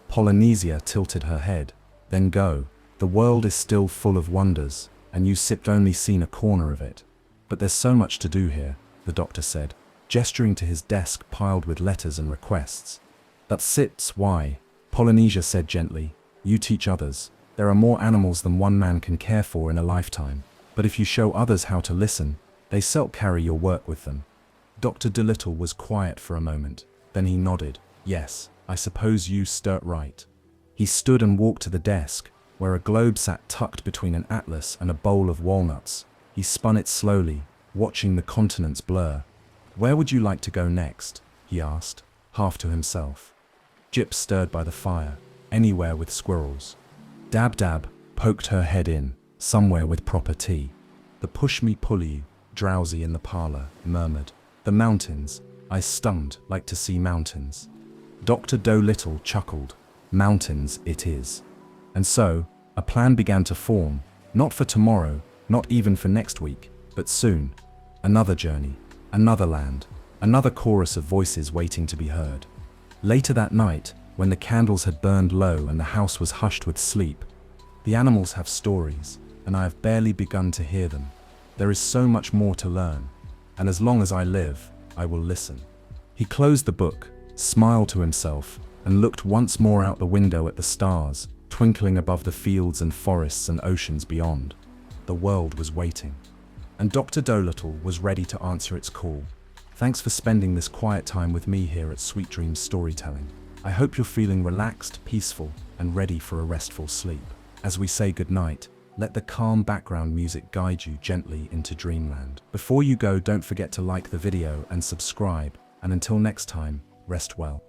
Polynesia tilted her head. "Then go. The world is still full of wonders, and you sipped only seen a corner of it. But there's so much to do here," the doctor said, gesturing to his desk piled with letters and requests. "That's why," Polynesia said gently. "You teach others. There are more animals than one man can care for in a lifetime. But if you show others how to listen, they carry your work with them." Dr. Dolittle was quiet for a moment. Then he nodded. "Yes, I suppose you start right." He stood and walked to the desk, where a globe sat tucked between an atlas and a bowl of walnuts. He spun it slowly, watching the continents blur. "Where would you like to go next?" he asked, half to himself. Jip stirred by the fire. "Anywhere with squirrels." Dab Dab poked her head in, "Somewhere with proper tea." The push-me-pull-you, drowsy in the parlor, murmured, "The mountains. I stunned, like to see mountains." Dr. Dolittle chuckled. "Mountains it is." And so, a plan began to form, not for tomorrow, not even for next week, but soon. Another journey, another land, another chorus of voices waiting to be heard. Later that night, when the candles had burned low and the house was hushed with sleep, "The animals have stories, and I have barely begun to hear them. There is so much more to learn, and as long as I live, I will listen." He closed the book, smiled to himself, and looked once more out the window at the stars, twinkling above the fields and forests and oceans beyond. The world was waiting, and Dr. Dolittle was ready to answer its call. "Thanks for spending this quiet time with me here at Sweet Dreams Storytelling. I hope you're feeling relaxed, peaceful, and ready for a restful sleep. As we say goodnight, let the calm background music guide you gently into dreamland. Before you go, don't forget to like the video and subscribe, and until next time, rest well."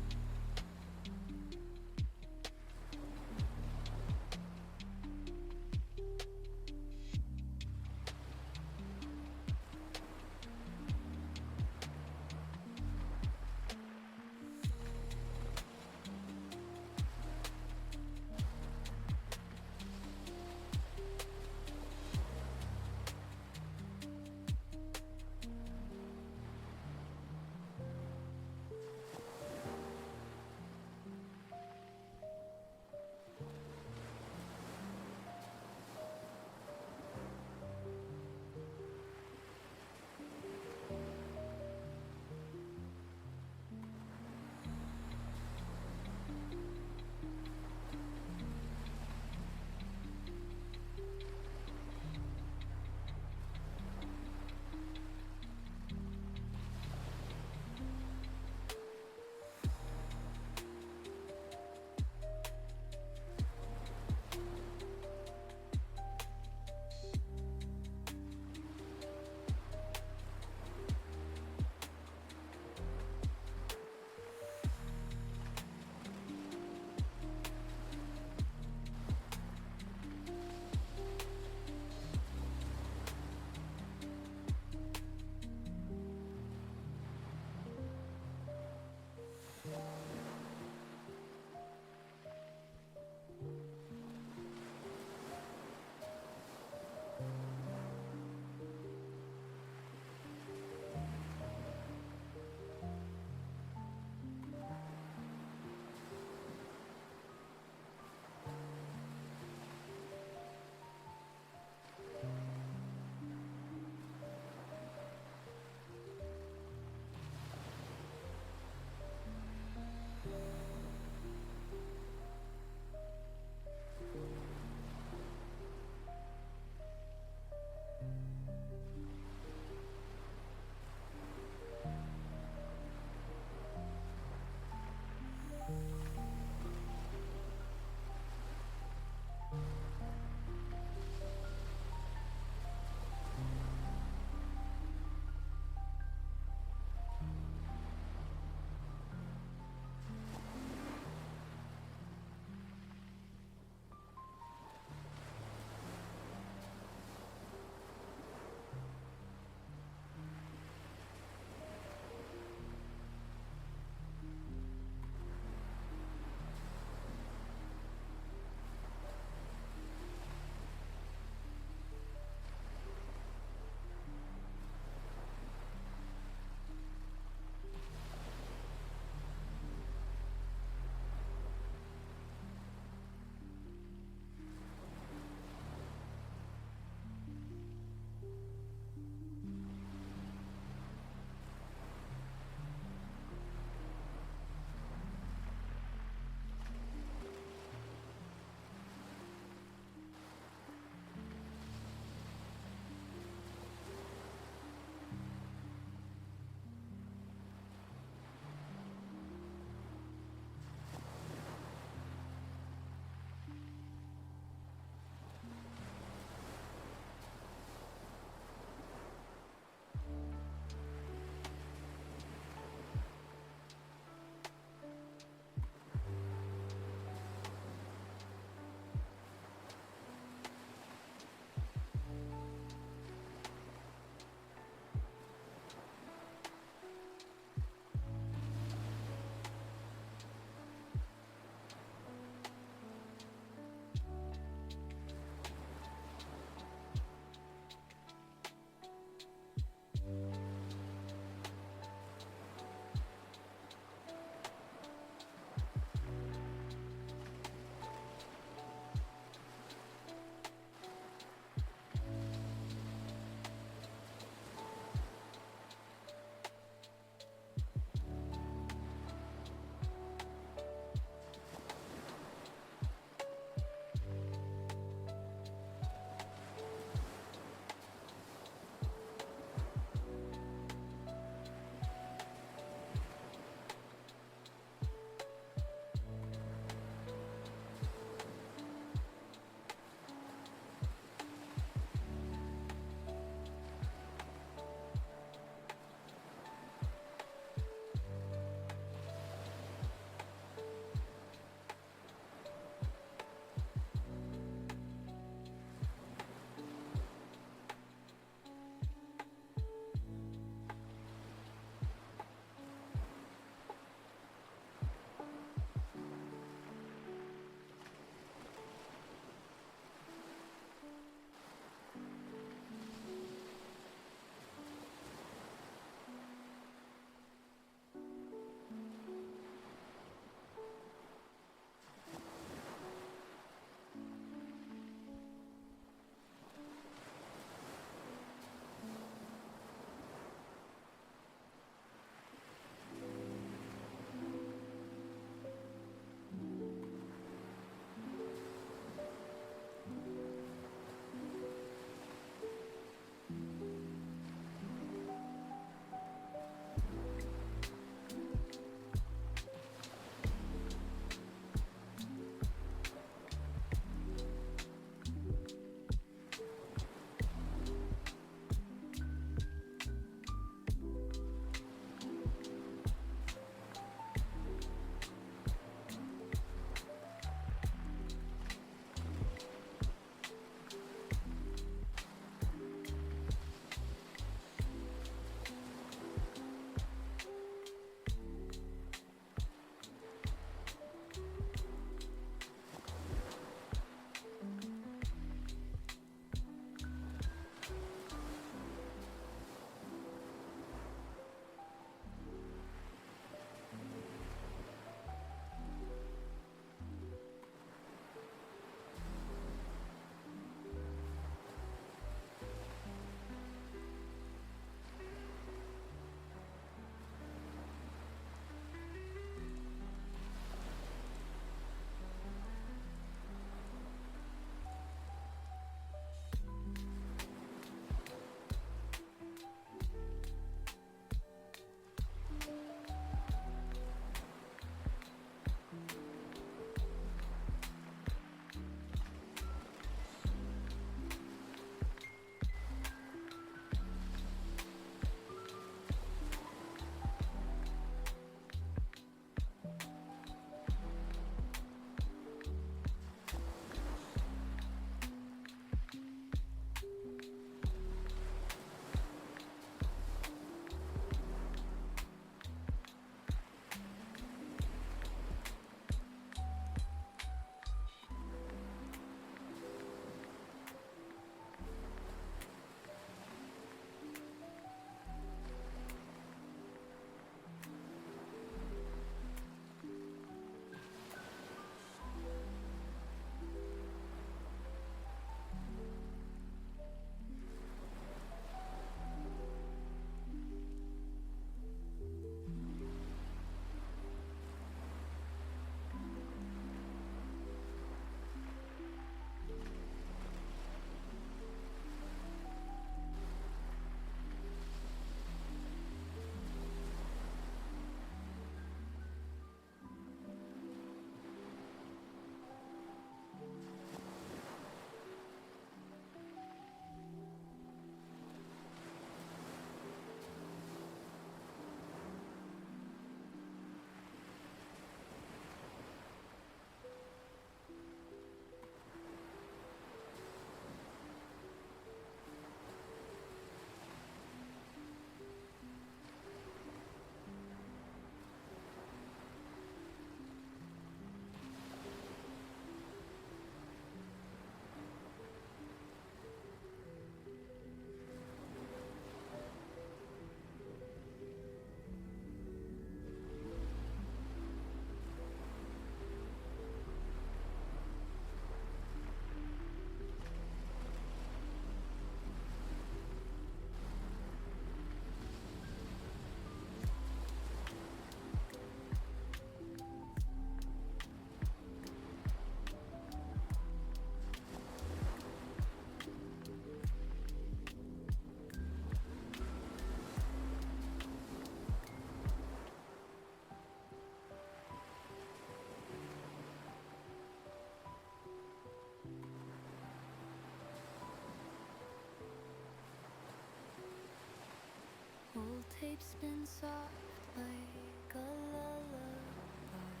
tape spins soft like a lullaby.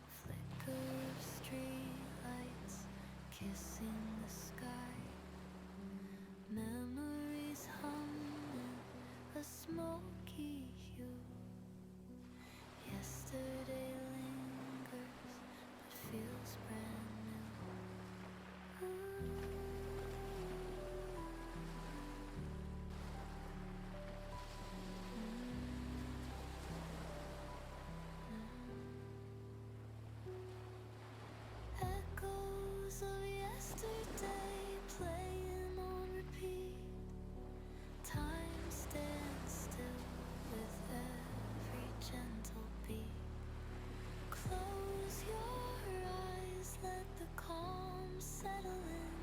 Flicker of streetlights kissing the sky. Memories humming a smoky hue. Yesterday lingers but feels brand new. Ooh. Echoes of yesterday playing on repeat. Time stands still with every gentle beat. Close your eyes, let the calm settle in.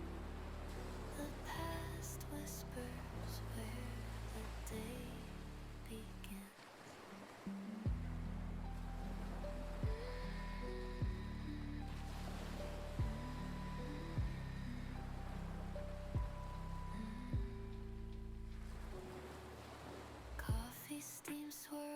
The past whispers where the day begins. Coffee steam swirls